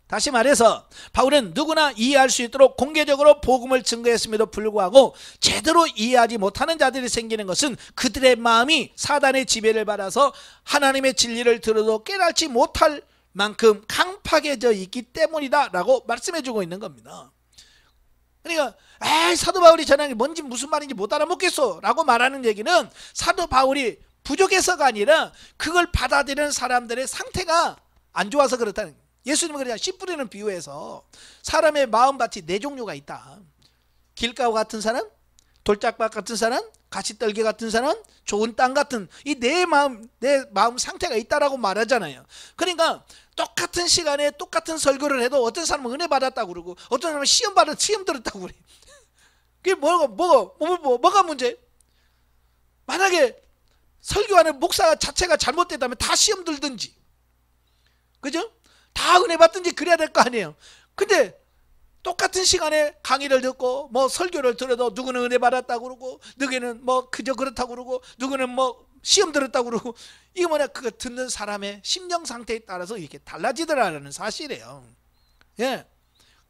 다시 말해서 바울은 누구나 이해할 수 있도록 공개적으로 복음을 증거했음에도 불구하고 제대로 이해하지 못하는 자들이 생기는 것은 그들의 마음이 사단의 지배를 받아서 하나님의 진리를 들어도 깨닫지 못할 만큼 강팍해져 있기 때문이다 라고 말씀해주고 있는 겁니다. 그러니까 사도 바울이 전하는 게 뭔지 무슨 말인지 못 알아먹겠어 라고 말하는 얘기는 사도 바울이 부족해서가 아니라 그걸 받아들이는 사람들의 상태가 안 좋아서 그렇다는 거예요. 예수님은 그냥 씨 뿌리는 비유에서 사람의 마음밭이 네 종류가 있다. 길가와 같은 사람, 돌짝밭 같은 사람, 가시떨기 같은 사람, 좋은 땅 같은 이 내 마음 상태가 있다라고 말하잖아요. 그러니까 똑같은 시간에 똑같은 설교를 해도 어떤 사람은 은혜 받았다고 그러고 어떤 사람은 시험 들었다고 그래. 그게 뭐가 문제? 만약에 설교하는 목사 자체가 잘못됐다면 다 시험 들든지, 그죠? 다 은혜 받든지 그래야 될 거 아니에요. 근데 똑같은 시간에 강의를 듣고 뭐 설교를 들어도 누구는 은혜 받았다고 그러고 누구는 뭐 그저 그렇다고 그러고 누구는 뭐 시험 들었다고 그러고 이게 뭐냐? 그거 듣는 사람의 심령 상태에 따라서 이렇게 달라지더라는 사실이에요. 예.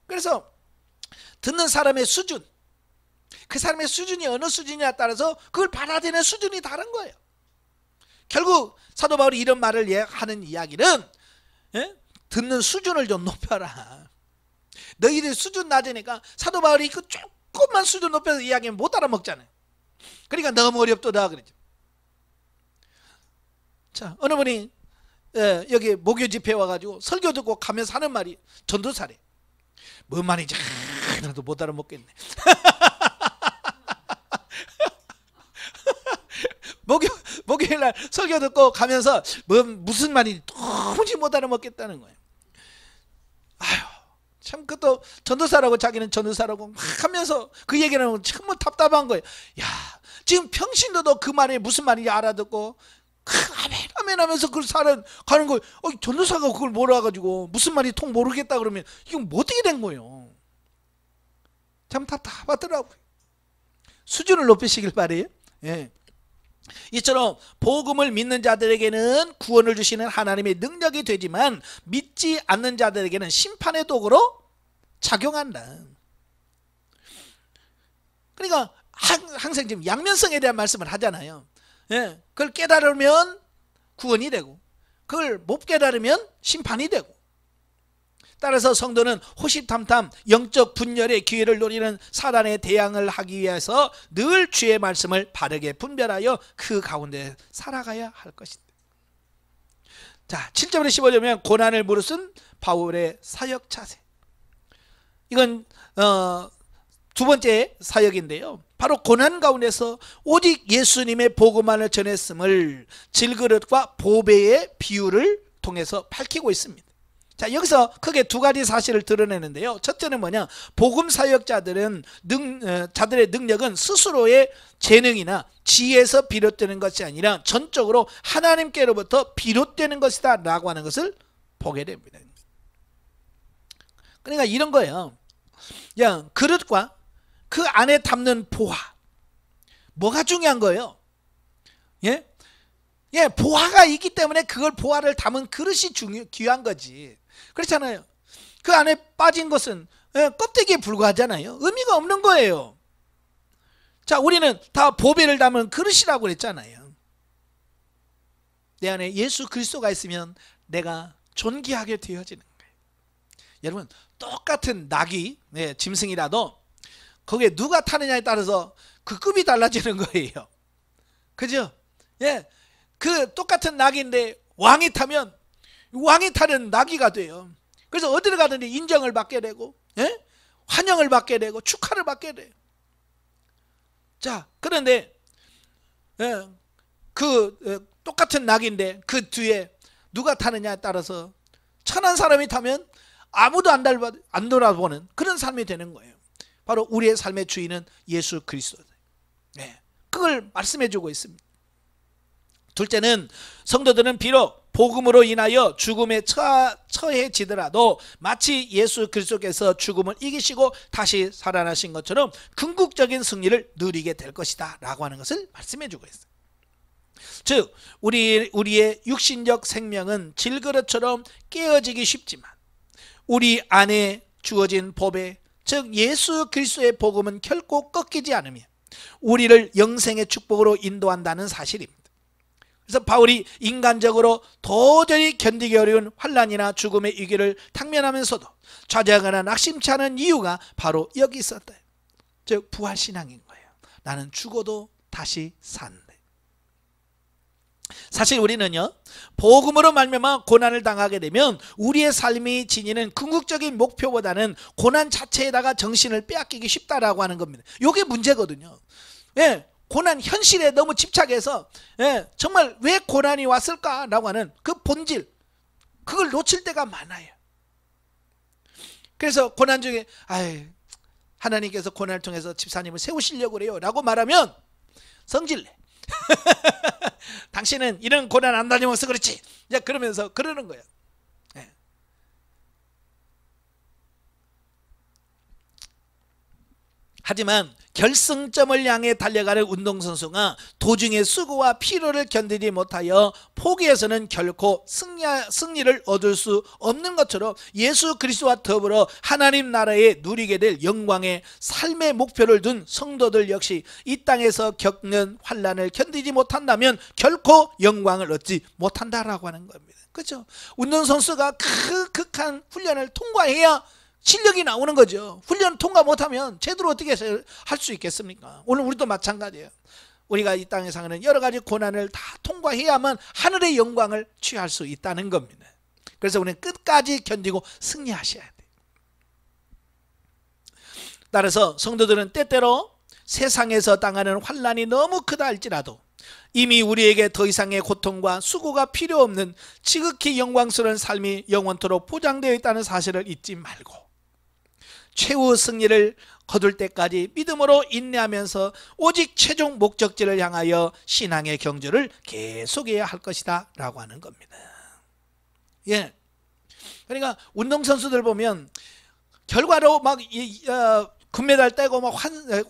그래서 듣는 사람의 수준, 그 사람의 수준이 어느 수준이냐에 따라서 그걸 받아들이는 수준이 다른 거예요. 결국 사도 바울이 이런 말을 하는 이야기는 듣는 수준을 좀 높여라. 너희들 수준 낮으니까 사도 바울이 그 조금만 수준 높여서 이야기하면 못 알아먹잖아요. 그러니까 너무 어렵도다 그러죠. 자, 어느 분이 여기 목요 집회 와가지고 설교 듣고 가면서 하는 말이 전도사래. 뭔 말인지 하나도 못 알아먹겠네. 목요일날 설교 듣고 가면서 무슨 말인지 도무지 못 알아먹겠다는 거예요. 아휴, 참 그것도 전도사라고 자기는 전도사라고 막 하면서 그 얘기를 하면 참 답답한 거예요. 야, 지금 평신도도 그 말이 무슨 말인지 알아듣고 아멘 아멘 하면서 그 가는 거예요. 전도사가 그걸 몰라가지고 무슨 말이 통 모르겠다 그러면 이건 뭐 어떻게 된 거예요? 참 답답하더라고요. 수준을 높이시길 바래요. 예. 이처럼 복음을 믿는 자들에게는 구원을 주시는 하나님의 능력이 되지만 믿지 않는 자들에게는 심판의 도구로 작용한다. 그러니까 항상 지금 양면성에 대한 말씀을 하잖아요. 예. 그걸 깨달으면 구원이 되고 그걸 못 깨달으면 심판이 되고, 따라서 성도는 호시탐탐 영적 분열의 기회를 노리는 사단에 대항을 하기 위해서 늘 주의 말씀을 바르게 분별하여 그 가운데 살아가야 할 것입니다. 자, 7절에 15절에 고난을 무릅쓴 바울의 사역 자세. 이건 두 번째 사역인데요, 바로 고난 가운데서 오직 예수님의 복음만을 전했음을 질그릇과 보배의 비유를 통해서 밝히고 있습니다. 자, 여기서 크게 두 가지 사실을 드러내는데요, 첫째는 뭐냐, 복음 사역자들은 자들의 능력은 스스로의 재능이나 지혜에서 비롯되는 것이 아니라 전적으로 하나님께로부터 비롯되는 것이다 라고 하는 것을 보게 됩니다. 그러니까 이런 거예요. 야, 그릇과 그 안에 담는 보화, 뭐가 중요한 거예요? 예? 예, 보화가 있기 때문에 그걸 보화를 담은 그릇이 귀한 거지. 그렇잖아요. 그 안에 빠진 것은 껍데기에 불과하잖아요. 의미가 없는 거예요. 자, 우리는 다 보배를 담은 그릇이라고 그랬잖아요. 내 안에 예수 그리스도가 있으면 내가 존귀하게 되어지는 거예요. 여러분, 똑같은 낙이, 짐승이라도 거기에 누가 타느냐에 따라서 그 급이 달라지는 거예요. 그죠? 예, 그 똑같은 낙인데 왕이 타면 왕이 타는 나귀가 돼요. 그래서 어디를 가든지 인정을 받게 되고, 예? 환영을 받게 되고 축하를 받게 돼요. 자, 그런데 똑같은 낙인데 그 뒤에 누가 타느냐에 따라서 천한 사람이 타면 아무도 안 돌아보는 그런 삶이 되는 거예요. 바로 우리의 삶의 주인은 예수 그리스도. 네, 그걸 말씀해 주고 있습니다. 둘째는 성도들은 비록 복음으로 인하여 죽음에 처해지더라도 마치 예수 그리스도께서 죽음을 이기시고 다시 살아나신 것처럼 궁극적인 승리를 누리게 될 것이다 라고 하는 것을 말씀해 주고 있어요. 즉 우리의 육신적 생명은 질그릇처럼 깨어지기 쉽지만 우리 안에 주어진 보배, 즉 예수 그리스도의 복음은 결코 꺾이지 않으며 우리를 영생의 축복으로 인도한다는 사실입니다. 그래서 바울이 인간적으로 도저히 견디기 어려운 환난이나 죽음의 위기를 당면하면서도 좌절하거나 낙심치 않은 이유가 바로 여기 있었다. 즉 부활신앙인 거예요. 나는 죽어도 다시 산다. 사실 우리는요, 복음으로 말미암아 고난을 당하게 되면 우리의 삶이 지니는 궁극적인 목표보다는 고난 자체에다가 정신을 빼앗기기 쉽다라고 하는 겁니다. 이게 문제거든요. 예, 고난 현실에 너무 집착해서 정말 왜 고난이 왔을까라고 하는 그 본질, 그걸 놓칠 때가 많아요. 그래서 고난 중에 하나님께서 고난을 통해서 집사님을 세우시려고 그래요 라고 말하면 성질내. 당신은 이런 고난 안 다녀서 그렇지. 그러면서 그러는 거예요. 하지만 결승점을 향해 달려가는 운동선수가 도중에 수고와 피로를 견디지 못하여 포기해서는 결코 승리를 얻을 수 없는 것처럼 예수 그리스도와 더불어 하나님 나라에 누리게 될 영광의 삶의 목표를 둔 성도들 역시 이 땅에서 겪는 환난을 견디지 못한다면 결코 영광을 얻지 못한다라고 하는 겁니다. 그렇죠? 운동선수가 그 극한 훈련을 통과해야 실력이 나오는 거죠. 훈련 통과 못하면 제대로 어떻게 할 수 있겠습니까? 오늘 우리도 마찬가지예요. 우리가 이 땅에서는 여러 가지 고난을 다 통과해야만 하늘의 영광을 취할 수 있다는 겁니다. 그래서 우리는 끝까지 견디고 승리하셔야 돼요. 따라서 성도들은 때때로 세상에서 당하는 환난이 너무 크다 할지라도 이미 우리에게 더 이상의 고통과 수고가 필요 없는 지극히 영광스러운 삶이 영원토록 보장되어 있다는 사실을 잊지 말고 최후 승리를 거둘 때까지 믿음으로 인내하면서 오직 최종 목적지를 향하여 신앙의 경주를 계속해야 할 것이다 라고 하는 겁니다. 그러니까 운동선수들 보면 결과로 막 금메달 떼고 막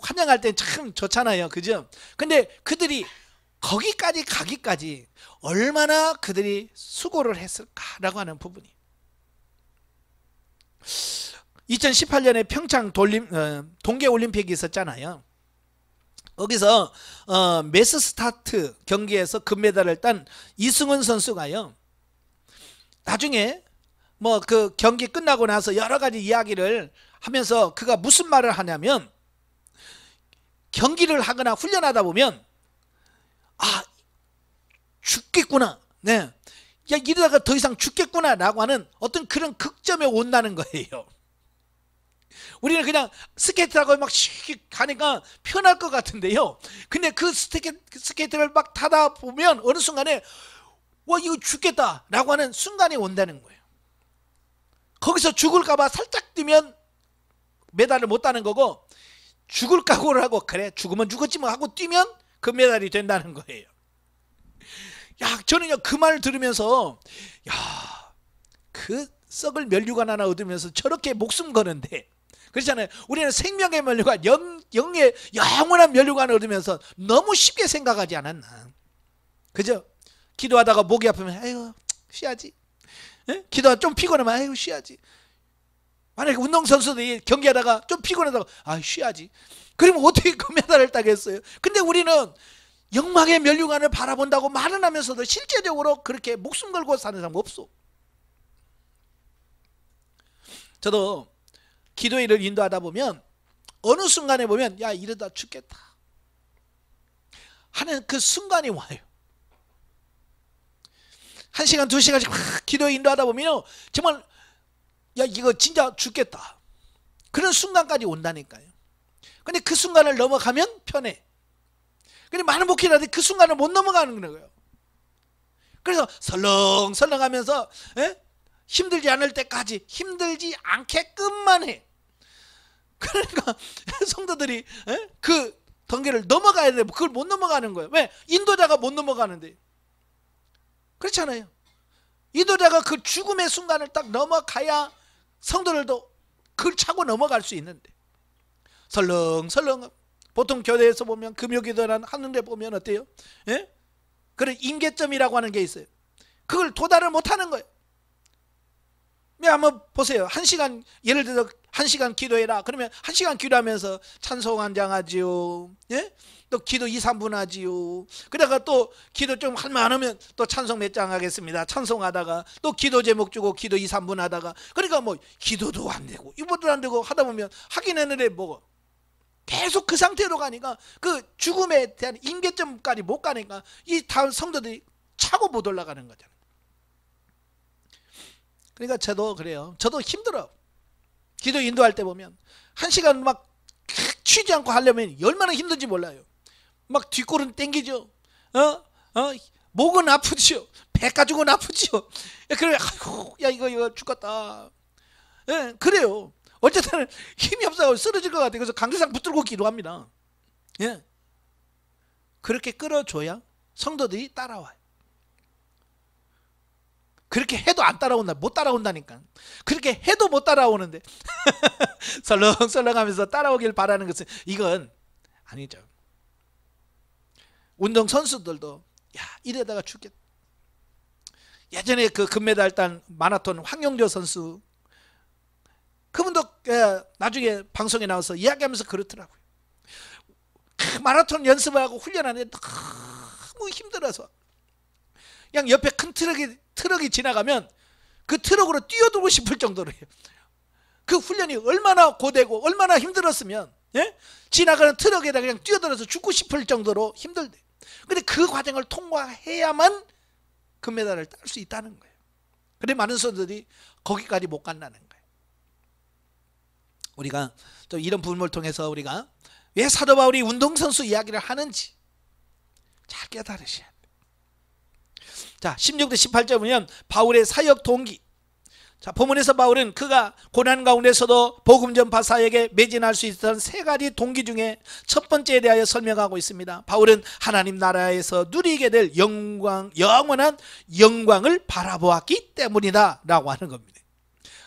환영할 때 참 좋잖아요. 그죠? 근데 그들이 거기까지 가기까지 얼마나 그들이 수고를 했을까라고 하는 부분이 2018년에 평창 동계올림픽이 있었잖아요. 거기서 매스 스타트 경기에서 금메달을 딴 이승훈 선수가요, 나중에 뭐 그 경기 끝나고 나서 여러 가지 이야기를 하면서 그가 무슨 말을 하냐면, 경기를 하거나 훈련하다 보면 아, 죽겠구나, 네, 야 이러다가 더 이상 죽겠구나 라고 하는 어떤 그런 극점에 온다는 거예요. 우리는 그냥 스케이트라고 막 가니까 편할 것 같은데요, 근데 그 스케이트를 막 타다 보면 어느 순간에 와 이거 죽겠다 라고 하는 순간이 온다는 거예요. 거기서 죽을까봐 살짝 뛰면 메달을 못 따는 거고, 죽을 각오를 하고 그래 죽으면 죽었지 뭐 하고 뛰면 금메달이 된다는 거예요. 야, 저는요 그 말을 들으면서 야, 그 썩을 면류관 하나 얻으면서 저렇게 목숨 거는데, 그렇잖아요. 우리는 생명의 면류관, 영의 영원한 면류관을 얻으면서 너무 쉽게 생각하지 않았나. 그죠? 기도하다가 목이 아프면 아이고 쉬어야지, 기도하다 좀 피곤하면 아이고 쉬어야지. 만약에 운동선수들이 경기하다가 좀 피곤하다가 아 쉬어야지, 그러면 어떻게 금메달을 따겠어요? 근데 우리는 영광의 면류관을 바라본다고 말은 하면서도 실제적으로 그렇게 목숨 걸고 사는 사람 없어. 저도 기도회를 인도하다 보면 어느 순간에 보면 야 이러다 죽겠다 하는 그 순간이 와요. 1시간 2시간씩 막 기도회 인도하다 보면 정말 야 이거 진짜 죽겠다 그런 순간까지 온다니까요. 근데 그 순간을 넘어가면 편해. 근데 많은 목회자들이 그 순간을 못 넘어가는 거예요. 그래서 설렁설렁하면서 힘들지 않을 때까지 힘들지 않게끔만 해. 그러니까 성도들이 그 단계를 넘어가야 돼. 그걸 못 넘어가는 거예요. 왜? 인도자가 못 넘어가는데. 그렇잖아요. 인도자가 그 죽음의 순간을 딱 넘어가야 성도들도 그걸 차고 넘어갈 수 있는데, 설렁설렁. 보통 교회에서 보면 금요기도란 하는데 보면 어때요? 그런 임계점이라고 하는 게 있어요. 그걸 도달을 못하는 거예요. 한번 보세요. 1시간, 예를 들어 1시간 기도해라. 그러면 1시간 기도하면서 찬송 한 장 하지요. 또 기도 2, 3분 하지요. 그러다가 또 기도 좀 할 만하면 또 찬송 몇 장 하겠습니다. 찬송하다가 또 기도 제목 주고 기도 2, 3분 하다가, 그러니까 뭐 기도도 안 되고 이것도 안 되고 하다 보면 하긴 했는데 뭐 계속 그 상태로 가니까 그 죽음에 대한 임계점까지 못 가니까 이 다음 성도들이 차고 못 올라가는 거잖아요. 그러니까 저도 그래요. 저도 힘들어. 기도 인도할 때 보면 1시간 막 쉬지 않고 하려면 얼마나 힘든지 몰라요. 막 뒷골은 땡기죠. 목은 아프죠. 배 가죽은 아프죠. 그래, 아이고, 야 이거 죽겠다. 그래요. 어쨌든 힘이 없어서 쓰러질 것 같아요. 그래서 강대상 붙들고 기도합니다. 그렇게 끌어줘야 성도들이 따라와요. 그렇게 해도 안 따라온다. 못 따라온다니까. 그렇게 해도 못 따라오는데 설렁설렁하면서 따라오길 바라는 것은 이건 아니죠. 운동선수들도 야 이러다가 죽겠다. 예전에 그 금메달 딴 마라톤 황영조 선수, 그분도 나중에 방송에 나와서 이야기하면서 그렇더라고요. 마라톤 연습을 하고 훈련하는데 너무 힘들어서 그냥 옆에 큰 트럭이 지나가면 그 트럭으로 뛰어들고 싶을 정도로 해요. 그 훈련이 얼마나 고되고 얼마나 힘들었으면 지나가는 트럭에다 그냥 뛰어들어서 죽고 싶을 정도로 힘들대. 근데 그 과정을 통과해야만 금메달을 딸 수 있다는 거예요. 근데 많은 선수들이 거기까지 못 간다는 거예요. 우리가 또 이런 부분을 통해서 우리가 왜 사도 바울이 운동선수 이야기를 하는지 잘 깨달으셔야 돼요. 자, 16대 18절 보면 바울의 사역 동기. 자, 본문에서 바울은 그가 고난 가운데서도 복음 전파 사역에 매진할 수 있었던 세 가지 동기 중에 첫 번째에 대하여 설명하고 있습니다. 바울은 하나님 나라에서 누리게 될 영원한 영광을 바라보았기 때문이다 라고 하는 겁니다.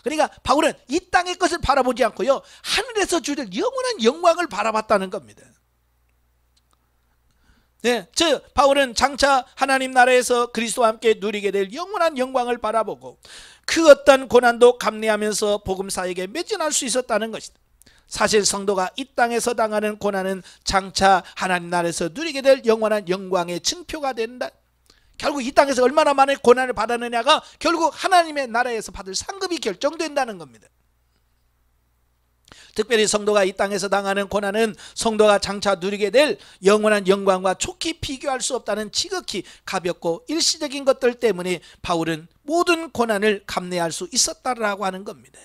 그러니까 바울은 이 땅의 것을 바라보지 않고요, 하늘에서 주실 영원한 영광을 바라봤다는 겁니다. 네, 즉 바울은 장차 하나님 나라에서 그리스도와 함께 누리게 될 영원한 영광을 바라보고 그 어떤 고난도 감내하면서 복음사에게 매진할 수 있었다는 것이다. 사실 성도가 이 땅에서 당하는 고난은 장차 하나님 나라에서 누리게 될 영원한 영광의 증표가 된다. 결국 이 땅에서 얼마나 많은 고난을 받았느냐가 결국 하나님의 나라에서 받을 상급이 결정된다는 겁니다. 특별히 성도가 이 땅에서 당하는 고난은 성도가 장차 누리게 될 영원한 영광과 촉히 비교할 수 없다는 지극히 가볍고 일시적인 것들 때문에 바울은 모든 고난을 감내할 수 있었다라고 하는 겁니다.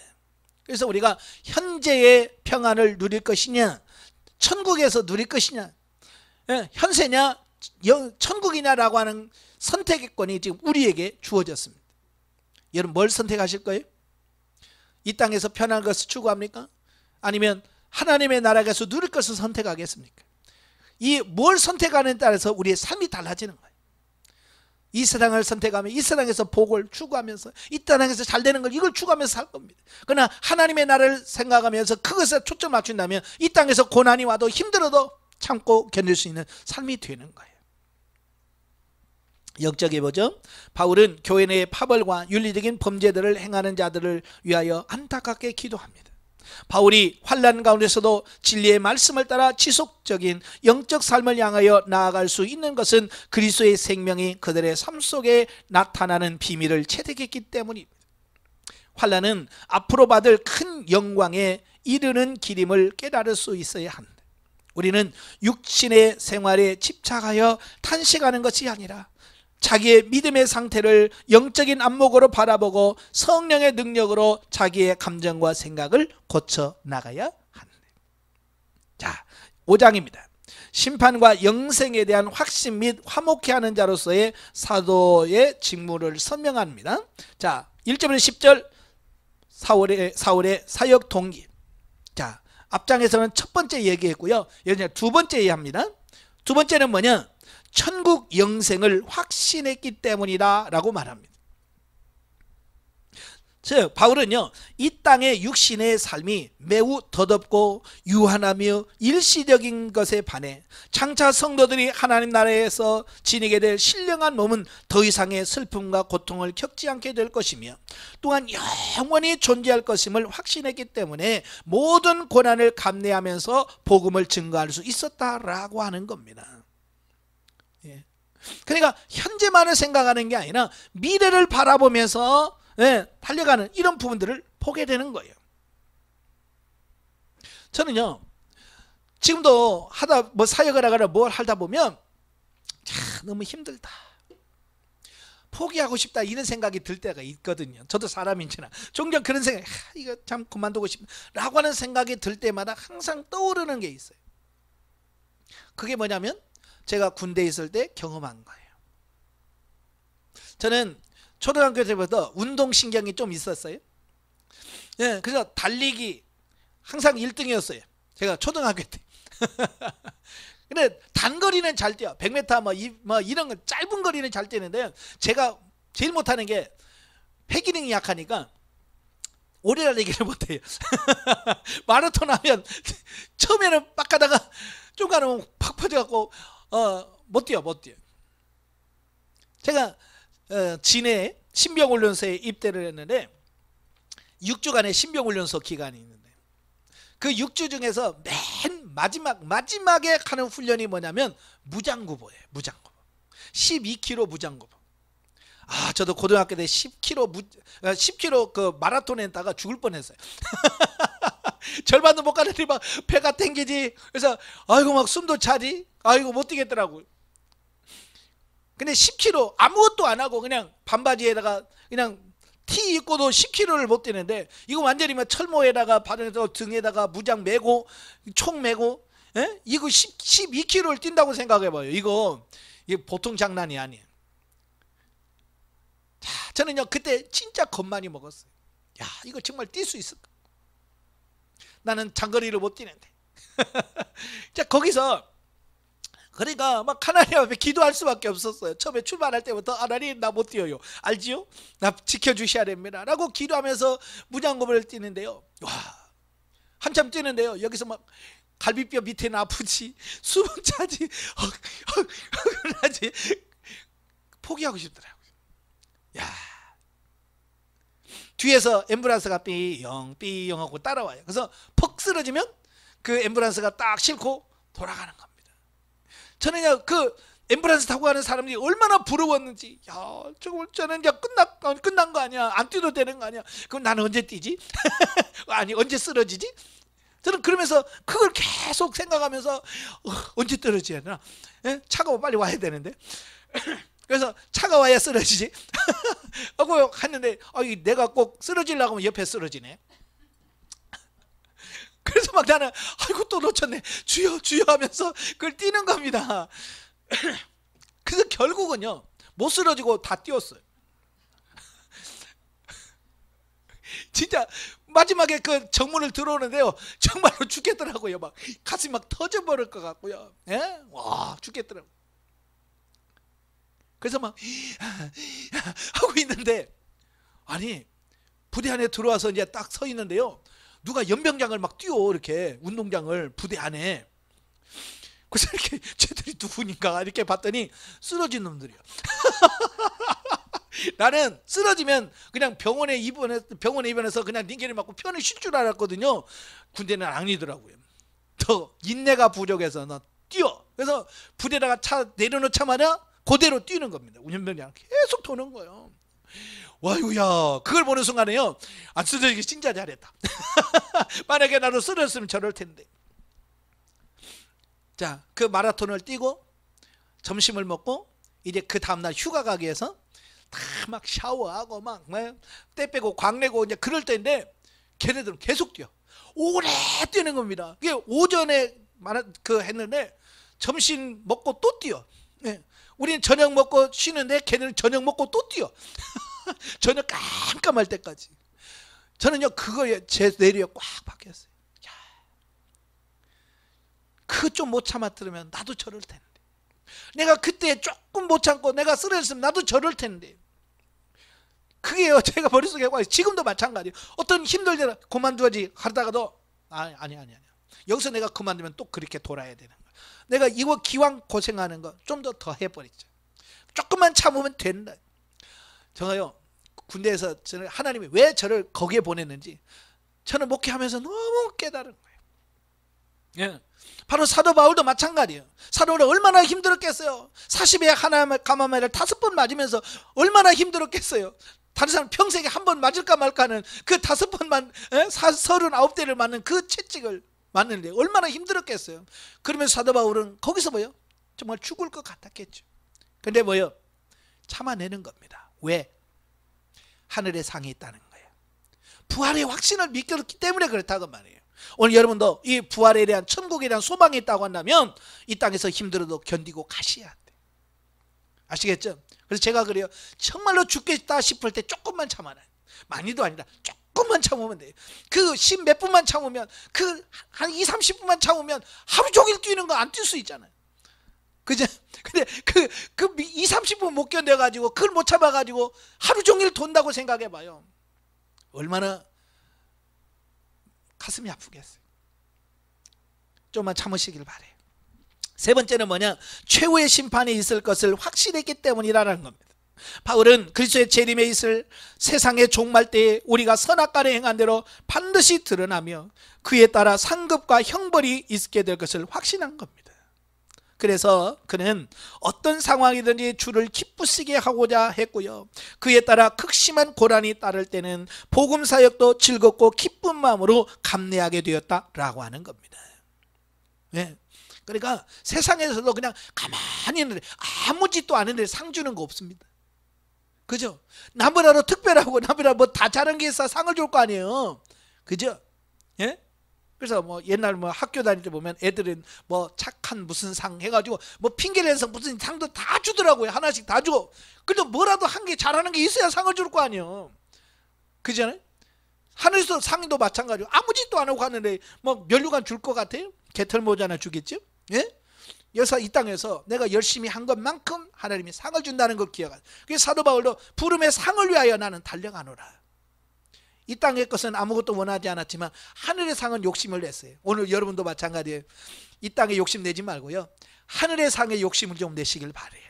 그래서 우리가 현재의 평안을 누릴 것이냐, 천국에서 누릴 것이냐, 현세냐 천국이냐라고 하는 선택권이 지금 우리에게 주어졌습니다. 여러분 뭘 선택하실 거예요? 이 땅에서 편한 것을 추구합니까? 아니면 하나님의 나라에서 누릴 것을 선택하겠습니까? 이 뭘 선택하느냐에 따라서 우리의 삶이 달라지는 거예요. 이 세상을 선택하면 이 세상에서 복을 추구하면서 이 땅에서 잘 되는 걸 이걸 추구하면서 살 겁니다. 그러나 하나님의 나라를 생각하면서 그것에 초점 맞춘다면 이 땅에서 고난이 와도 힘들어도 참고 견딜 수 있는 삶이 되는 거예요. 역적해 보죠. 바울은 교회 내의 파벌과 윤리적인 범죄들을 행하는 자들을 위하여 안타깝게 기도합니다. 바울이 환난 가운데서도 진리의 말씀을 따라 지속적인 영적 삶을 향하여 나아갈 수 있는 것은 그리스도의 생명이 그들의 삶 속에 나타나는 비밀을 체득했기 때문입니다. 환난은 앞으로 받을 큰 영광에 이르는 길임을 깨달을 수 있어야 한다. 우리는 육신의 생활에 집착하여 탄식하는 것이 아니라 자기의 믿음의 상태를 영적인 안목으로 바라보고 성령의 능력으로 자기의 감정과 생각을 고쳐 나가야 한다. 자, 5장입니다. 심판과 영생에 대한 확신 및 화목해 하는 자로서의 사도의 직무를 설명합니다. 자, 1절에서 10절 사울의 사역 동기. 자, 앞장에서는 첫 번째 얘기했고요. 여기 두 번째 얘기합니다. 두 번째는 뭐냐? 천국 영생을 확신했기 때문이다 라고 말합니다. 즉 바울은요, 이 땅의 육신의 삶이 매우 더덥고 유한하며 일시적인 것에 반해 장차 성도들이 하나님 나라에서 지니게 될 신령한 몸은 더 이상의 슬픔과 고통을 겪지 않게 될 것이며 또한 영원히 존재할 것임을 확신했기 때문에 모든 고난을 감내하면서 복음을 증거할 수 있었다라고 하는 겁니다. 그러니까 현재만을 생각하는 게 아니라 미래를 바라보면서 달려가는 이런 부분들을 보게 되는 거예요. 저는요, 지금도 사역을 하거나 뭘 하다 보면 너무 힘들다, 포기하고 싶다 이런 생각이 들 때가 있거든요. 저도 사람인지나 종종 그런 생각, 이거 참 그만두고 싶다 라고 하는 생각이 들 때마다 항상 떠오르는 게 있어요. 그게 뭐냐면 제가 군대에 있을 때 경험한 거예요. 저는 초등학교 때부터 운동신경이 좀 있었어요. 그래서 달리기 항상 1등이었어요. 제가 초등학교 때. 근데 단거리는 잘 뛰어. 100m 이런 거 짧은 거리는 잘 뛰는데 제가 제일 못하는 게 폐기능이 약하니까 오래 달리기를 못해요. 마라톤 하면 처음에는 빡 가다가 좀 가면 팍 퍼져갖고 못 뛰어. 제가 진해 신병훈련소에 입대를 했는데 6주간의 신병훈련소 기간이 있는데 그 6주 중에서 맨 마지막에 하는 훈련이 뭐냐면 무장구보예요. 무장구보. 12km 무장구보. 저도 고등학교 때 10km 그 마라톤 했다가 죽을 뻔했어요. 절반도 못 가는데 막 배가 땡기지. 그래서 아이고 막 숨도 차지. 아이고 못 뛰겠더라고요. 근데 10km 아무것도 안 하고 그냥 반바지에다가 그냥 티 입고도 10km를 못 뛰는데 이거 완전히 막 철모에다가 바닥에서 등에다가 무장 메고 총 메고 이거 12km를 뛴다고 생각해봐요. 이거 보통 장난이 아니에요. 자, 저는요 그때 진짜 겁 많이 먹었어요. 야, 이거 정말 뛸 수 있을까? 나는 장거리를 못 뛰는데. 자, 거기서 그러니까 막 하나님 앞에 기도할 수밖에 없었어요. 처음에 출발할 때부터 하나님 나 못 뛰어요. 알지요? 나 지켜주셔야 됩니다. 라고 기도하면서 무장검을 뛰는데요. 와, 한참 뛰는데요. 여기서 막 갈비뼈 밑에는 아프지, 숨은 차지, 하지 포기하고 싶더라고요. 야, 뒤에서 앰뷸런스가 삐용 하고 따라와요. 그래서 퍽 쓰러지면 그 앰뷸런스가 딱 싣고 돌아가는 겁니다. 저는 그 앰뷸런스 타고 가는 사람들이 얼마나 부러웠는지. 야, 저는 이제 끝난 거 아니야? 안 뛰도 되는 거 아니야? 그럼 나는 언제 뛰지? 아니, 언제 쓰러지지? 저는 그러면서 그걸 계속 생각하면서 언제 떨어져야 되나? 차가 빨리 와야 되는데. 그래서 차가 와야 쓰러지지. 하고 했는데 내가 꼭 쓰러지려고 하면 옆에 쓰러지네. 그래서 막 나는 아이고 또 놓쳤네, 주여 주여 하면서 그걸 뛰는 겁니다. 그래서 결국은요 못 쓰러지고 다 뛰었어요. 진짜 마지막에 그 정문을 들어오는데요, 정말로 죽겠더라고요. 막 가슴이 막 터져버릴 것 같고요. 예? 와, 죽겠더라고요. 그래서 막 하고 있는데, 아니 부대 안에 들어와서 이제 딱 서 있는데요, 누가 연병장을 막 띄워, 이렇게 운동장을 부대 안에. 그래서 이렇게 쟤들이 누구니까 이렇게 봤더니 쓰러진 놈들이야. 나는 쓰러지면 그냥 병원에 입원해서 그냥 링겔을 맞고 편히 쉴 줄 알았거든요. 군대는 아니더라고요. 더 인내가 부족해서 너 뛰어. 그래서 부대다가 차 내려놓자마자 그대로 뛰는 겁니다. 운전병장 계속 도는 거예요. 와유야, 그걸 보는 순간에요, 안 쓰러지기 진짜 잘했다. 만약에 나도 쓰러졌으면 저럴 텐데. 자, 그 마라톤을 뛰고 점심을 먹고 이제 그 다음날 휴가 가기 위해서 다 막 샤워하고 막 때 빼고 광내고 이제 그럴 때인데, 걔네들은 계속 뛰어. 오래 뛰는 겁니다. 그게 오전에 했는데 점심 먹고 또 뛰어. 네. 우리는 저녁 먹고 쉬는데 걔네는 저녁 먹고 또 뛰어. 저녁 깜깜할 때까지. 저는요 그거에 제 뇌리에 꽉 박혔어요. 그거 좀 못 참았더라면 나도 저럴 텐데. 내가 그때 조금 못 참고 내가 쓰러졌으면 나도 저럴 텐데. 그게요 제가 머릿속에 와. 지금도 마찬가지예요. 어떤 힘들 때는 그만두지 하다가도 아니 여기서 내가 그만두면 또 그렇게 돌아야 되는 거야. 내가 이거 기왕 고생하는 거 좀 더 해버리자. 조금만 참으면 된다. 제가요 군대에서 저는 하나님이 왜 저를 거기에 보냈는지 저는 목회하면서 너무 깨달은 거예요. 예. 바로 사도 바울도 마찬가지예요. 사도 바울은 얼마나 힘들었겠어요. 40에 하나 가마매를 5번 맞으면서 얼마나 힘들었겠어요. 다른 사람 평생에 한 번 맞을까 말까는 그 5번만 39대를 맞는 그 채찍을 맞는데 얼마나 힘들었겠어요. 그러면서 사도 바울은 거기서 뭐요? 정말 죽을 것 같았겠죠. 근데 뭐요? 참아내는 겁니다. 왜? 하늘의 상이 있다는 거예요. 부활의 확신을 믿었기 때문에 그렇다고 말이에요. 오늘 여러분도 이 부활에 대한, 천국에 대한 소망이 있다고 한다면 이 땅에서 힘들어도 견디고 가셔야 돼. 아시겠죠? 그래서 제가 그래요, 정말로 죽겠다 싶을 때 조금만 참아라. 많이도 아니다, 조금만 참으면 돼요. 그 10몇 분만 참으면, 그 한 2, 30분만 참으면 하루 종일 뛰는 거 안 뛸 수 있잖아요. 그죠? 근데 그 2, 30분 못 견뎌가지고, 그걸 못 참아가지고 하루 종일 돈다고 생각해봐요. 얼마나 가슴이 아프겠어요. 좀만 참으시길 바래요. 세 번째는 뭐냐? 최후의 심판이 있을 것을 확신했기 때문이라는 겁니다. 바울은 그리스도의 재림에 있을 세상의 종말 때에 우리가 선악과를 행한 대로 반드시 드러나며 그에 따라 상급과 형벌이 있게 될 것을 확신한 겁니다. 그래서 그는 어떤 상황이든지 주를 기쁘시게 하고자 했고요, 그에 따라 극심한 고난이 따를 때는 복음 사역도 즐겁고 기쁜 마음으로 감내하게 되었다라고 하는 겁니다. 네. 그러니까 세상에서도 그냥 가만히 있는데 아무 짓도 안 했는데 상 주는 거 없습니다. 그죠? 나보다도 특별하고 나보다 뭐 다 잘한 게 있어 상을 줄 거 아니에요. 그죠? 예? 그래서 뭐 옛날 뭐 학교 다닐 때 보면 애들은 뭐 착한 무슨 상 해가지고 뭐 핑계를 내서 무슨 상도 다 주더라고요. 하나씩 다 주고. 그래도 뭐라도 한 게 잘하는 게 있어야 상을 줄 거 아니에요. 그잖아요? 하늘에서 상도 마찬가지고 아무 짓도 안 하고 갔는데 뭐 면류관 줄 것 같아요? 개털 모자 하나 주겠죠? 예? 여기서 이 땅에서 내가 열심히 한 것만큼 하나님이 상을 준다는 걸 기억하라. 그래서 사도 바울도 부름의 상을 위하여 나는 달려가노라. 이 땅의 것은 아무것도 원하지 않았지만 하늘의 상은 욕심을 냈어요. 오늘 여러분도 마찬가지예요. 이 땅에 욕심 내지 말고요, 하늘의 상에 욕심을 좀 내시길 바래요.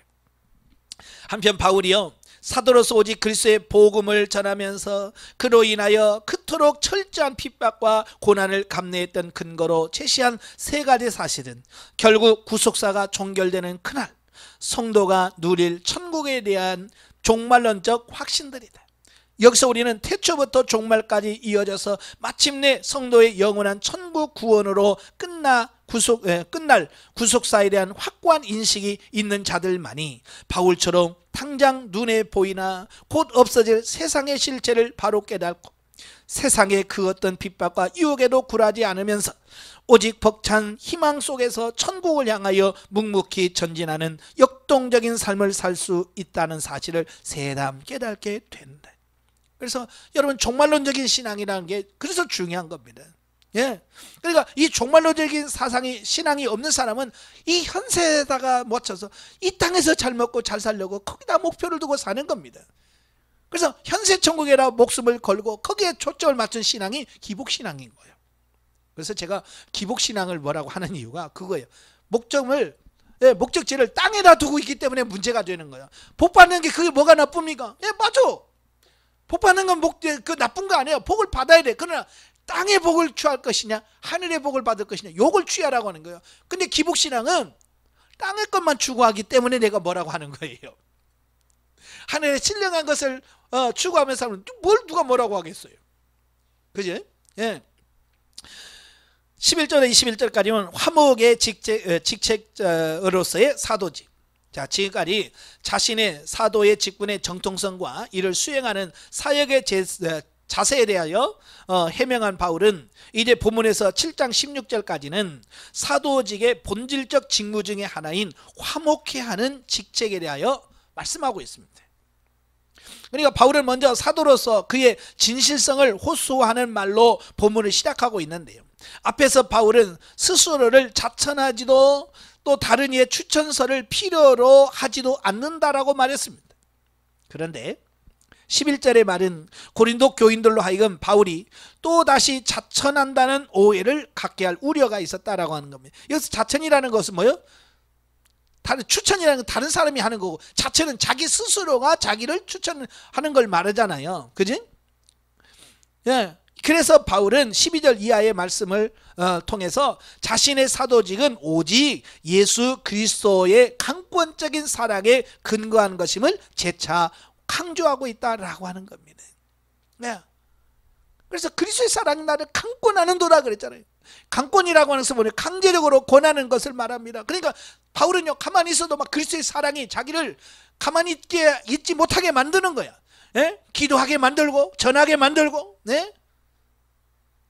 한편 바울이요, 사도로서 오직 그리스도의 복음을 전하면서 그로 인하여 그토록 철저한 핍박과 고난을 감내했던 근거로 제시한 세 가지 사실은 결국 구속사가 종결되는 그날 성도가 누릴 천국에 대한 종말론적 확신들이다. 여기서 우리는 태초부터 종말까지 이어져서 마침내 성도의 영원한 천국 구원으로 끝날 구속사에 대한 확고한 인식이 있는 자들만이 바울처럼 당장 눈에 보이나 곧 없어질 세상의 실체를 바로 깨닫고 세상의 그 어떤 핍박과 유혹에도 굴하지 않으면서 오직 벅찬 희망 속에서 천국을 향하여 묵묵히 전진하는 역동적인 삶을 살 수 있다는 사실을 새삼 깨닫게 된다. 그래서 여러분, 종말론적인 신앙이라는 게 그래서 중요한 겁니다. 예. 그러니까 이 종말론적인 신앙이 없는 사람은 이 현세에다가 묻혀서 이 땅에서 잘 먹고 잘 살려고 거기다 목표를 두고 사는 겁니다. 그래서 현세 천국에다 목숨을 걸고 거기에 초점을 맞춘 신앙이 기복신앙인 거예요. 그래서 제가 기복신앙을 뭐라고 하는 이유가 그거예요. 목적지를 땅에다 두고 있기 때문에 문제가 되는 거예요. 복 받는 게 그게 뭐가 나쁩니까? 예, 맞아. 복 받는 건 그 나쁜 거 아니에요. 복을 받아야 돼. 그러나 땅의 복을 취할 것이냐 하늘의 복을 받을 것이냐, 요걸 취하라고 하는 거예요. 근데 기복신앙은 땅의 것만 추구하기 때문에 내가 뭐라고 하는 거예요. 하늘의 신령한 것을 추구하면서 하면 뭘 누가 뭐라고 하겠어요. 그죠? 예. 11절에 21절까지는 화목의 직책으로서의 사도직. 자, 지금까지 자신의 사도의 직분의 정통성과 이를 수행하는 사역의 자세에 대하여 해명한 바울은 이제 본문에서 7장 16절까지는 사도직의 본질적 직무 중에 하나인 화목해 하는 직책에 대하여 말씀하고 있습니다. 그러니까 바울은 먼저 사도로서 그의 진실성을 호소하는 말로 본문을 시작하고 있는데요, 앞에서 바울은 스스로를 자천하지도 또 다른 이의 추천서를 필요로 하지도 않는다라고 말했습니다. 그런데 11절의 말은 고린도 교인들로 하여금 바울이 또다시 자천한다는 오해를 갖게 할 우려가 있었다라고 하는 겁니다. 여기서 자천이라는 것은 뭐예요? 추천이라는 건 다른 사람이 하는 거고, 자천은 자기 스스로가 자기를 추천하는 걸 말하잖아요. 그지? 예. 그래서 바울은 12절 이하의 말씀을 통해서 자신의 사도직은 오직 예수 그리스도의 강권적인 사랑에 근거한 것임을 재차 강조하고 있다라고 하는 겁니다. 네. 그래서 그리스도의 사랑이 나를 강권하는도다 그랬잖아요. 강권이라고 하는 것은 강제적으로 권하는 것을 말합니다. 그러니까 바울은요, 가만히 있어도 막 그리스도의 사랑이 자기를 가만히 있지 못하게 만드는 거야. 네? 기도하게 만들고 전하게 만들고. 네?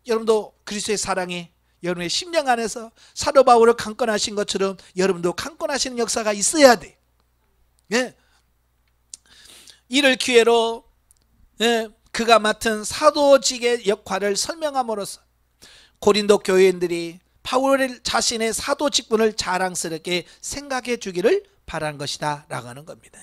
여러분도 그리스도의 사랑이 여러분의 심령 안에서 사도 바울을 강권하신 것처럼 여러분도 강권하시는 역사가 있어야 돼. 예. 이를 기회로 그가 맡은 사도직의 역할을 설명함으로써 고린도 교인들이 바울 자신의 사도 직분을 자랑스럽게 생각해 주기를 바란 것이다 라고 하는 겁니다.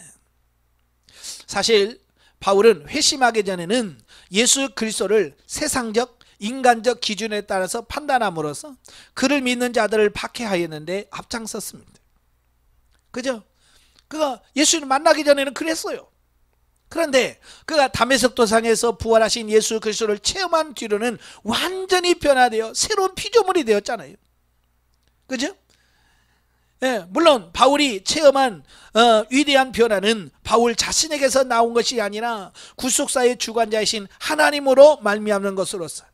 사실 바울은 회심하기 전에는 예수 그리스도를 세상적 인간적 기준에 따라서 판단함으로써 그를 믿는 자들을 박해하였는데 앞장섰습니다. 그죠? 그가 예수를 만나기 전에는 그랬어요. 그런데 그가 다메섹 도상에서 부활하신 예수 그리스도를 체험한 뒤로는 완전히 변화되어 새로운 피조물이 되었잖아요. 그죠? 예, 물론 바울이 체험한 위대한 변화는 바울 자신에게서 나온 것이 아니라 구속사의 주관자이신 하나님으로 말미암는 것으로서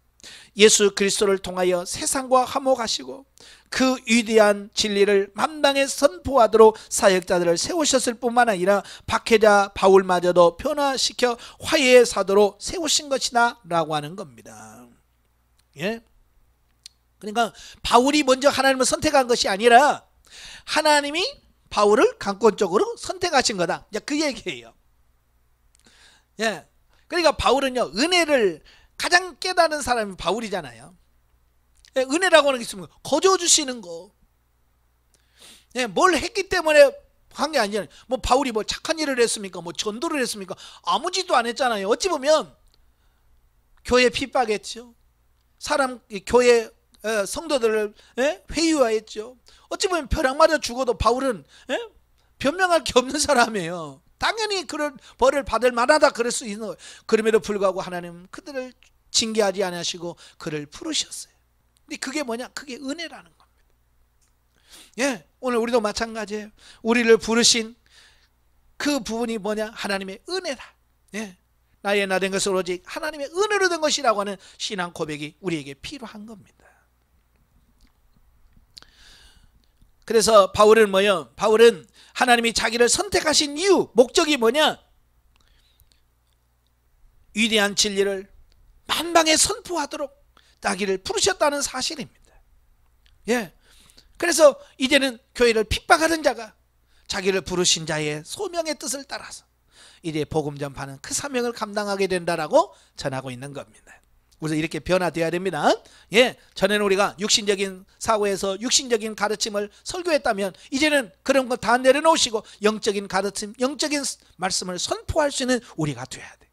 예수 그리스도를 통하여 세상과 화목하시고 그 위대한 진리를 만방에 선포하도록 사역자들을 세우셨을 뿐만 아니라 박해자 바울마저도 변화시켜 화해의 사도로 세우신 것이다 라고 하는 겁니다. 예? 그러니까 바울이 먼저 하나님을 선택한 것이 아니라 하나님이 바울을 강권적으로 선택하신 거다, 그 얘기예요. 예. 그러니까 바울은요, 은혜를 가장 깨닫는 사람이 바울이잖아요. 은혜라고 하는 게 있으면 거저 주시는 거. 예, 뭘 했기 때문에 한 게 아니잖아요. 뭐 바울이 뭐 착한 일을 했습니까? 뭐 전도를 했습니까? 아무 짓도 안 했잖아요. 어찌 보면 교회 핍박했죠. 사람 교회 성도들을 회유화했죠. 어찌 보면 벼락 맞아 죽어도 바울은 변명할 게 없는 사람이에요. 당연히 그런 벌을 받을 만하다 그럴 수 있는 거예요. 그럼에도 불구하고 하나님은 그들을 징계하지 않으시고 그를 부르셨어요. 근데 그게 뭐냐? 그게 은혜라는 겁니다. 예, 오늘 우리도 마찬가지예요. 우리를 부르신 그 부분이 뭐냐? 하나님의 은혜다. 예, 나의 나 된 것은 오직 하나님의 은혜로 된 것이라고 하는 신앙 고백이 우리에게 필요한 겁니다. 그래서 바울은 뭐요? 바울은 하나님이 자기를 선택하신 이유, 목적이 뭐냐? 위대한 진리를 만방에 선포하도록 자기를 부르셨다는 사실입니다. 예, 그래서 이제는 교회를 핍박하는 자가 자기를 부르신 자의 소명의 뜻을 따라서 이제 복음 전파는 그 사명을 감당하게 된다라고 전하고 있는 겁니다. 그래서 이렇게 변화되어야 됩니다. 예, 전에는 우리가 육신적인 사고에서 육신적인 가르침을 설교했다면 이제는 그런 거 다 내려놓으시고 영적인 가르침, 영적인 말씀을 선포할 수 있는 우리가 돼야 돼.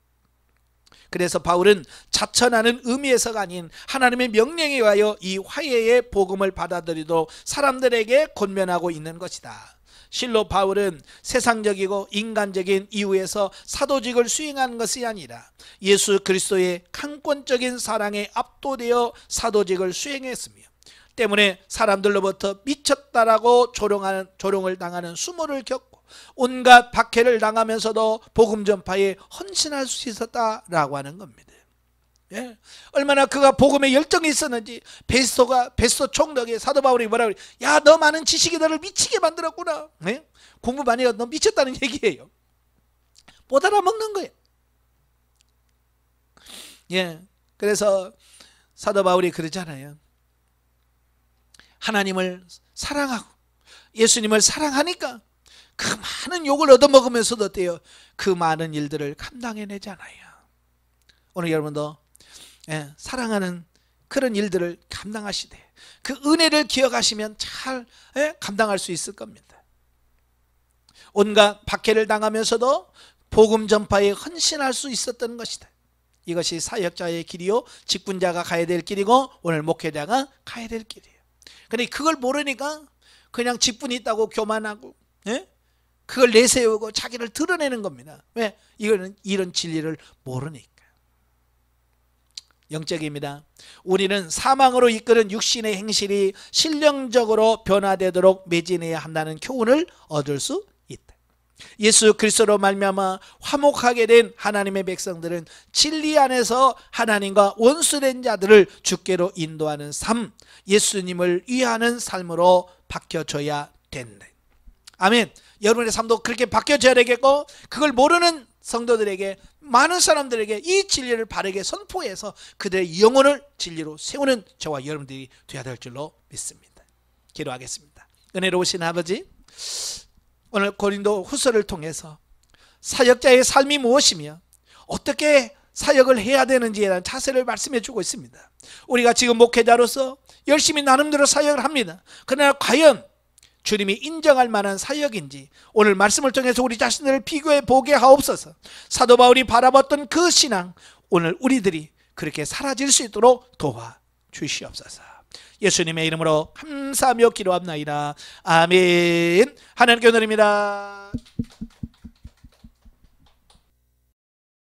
그래서 바울은 자천하는 의미에서가 아닌 하나님의 명령에 의하여 이 화해의 복음을 받아들이도록 사람들에게 권면하고 있는 것이다. 실로 바울은 세상적이고 인간적인 이유에서 사도직을 수행한 것이 아니라 예수 그리스도의 강권적인 사랑에 압도되어 사도직을 수행했으며 때문에 사람들로부터 미쳤다라고 조롱을 당하는 수모를 겪고 온갖 박해를 당하면서도 복음 전파에 헌신할 수 있었다라고 하는 겁니다. 예, 얼마나 그가 복음에 열정이 있었는지 베스토 총독이 사도 바울이 뭐라고 그래? 야, 너 많은 지식이 너를 미치게 만들었구나. 예? 공부 많이 해서 너 미쳤다는 얘기예요. 못 알아먹는 거예요. 예, 그래서 사도 바울이 그러잖아요. 하나님을 사랑하고 예수님을 사랑하니까 그 많은 욕을 얻어먹으면서도 어때요? 그 많은 일들을 감당해내잖아요. 오늘 여러분도 사랑하는 그런 일들을 감당하시되 그 은혜를 기억하시면 잘 감당할 수 있을 겁니다. 온갖 박해를 당하면서도 복음 전파에 헌신할 수 있었던 것이다. 이것이 사역자의 길이요 직분자가 가야 될 길이고 오늘 목회자가 가야 될 길이에요. 그런데 그걸 모르니까 그냥 직분이 있다고 교만하고 그걸 내세우고 자기를 드러내는 겁니다. 왜? 이거는 이런 진리를 모르니까. 영적입니다. 우리는 사망으로 이끄는 육신의 행실이 신령적으로 변화되도록 매진해야 한다는 교훈을 얻을 수 있다. 예수 그리스도로 말미암아 화목하게 된 하나님의 백성들은 진리 안에서 하나님과 원수된 자들을 주께로 인도하는 삶, 예수님을 위하는 삶으로 바뀌어져야 된다. 아멘. 여러분의 삶도 그렇게 바뀌어져야 되겠고 그걸 모르는 성도들에게 많은 사람들에게 이 진리를 바르게 선포해서 그들의 영혼을 진리로 세우는 저와 여러분들이 되어야 될 줄로 믿습니다. 기도하겠습니다. 은혜로우신 아버지, 오늘 고린도 후서를 통해서 사역자의 삶이 무엇이며 어떻게 사역을 해야 되는지에 대한 자세를 말씀해 주고 있습니다. 우리가 지금 목회자로서 열심히 나름대로 사역을 합니다. 그러나 과연 주님이 인정할 만한 사역인지 오늘 말씀을 통해서 우리 자신들을 비교해 보게 하옵소서. 사도 바울이 바라봤던 그 신앙 오늘 우리들이 그렇게 사라질 수 있도록 도와주시옵소서. 예수님의 이름으로 감사하며 기도합나이다. 아멘. 하나님께 은혜입니다.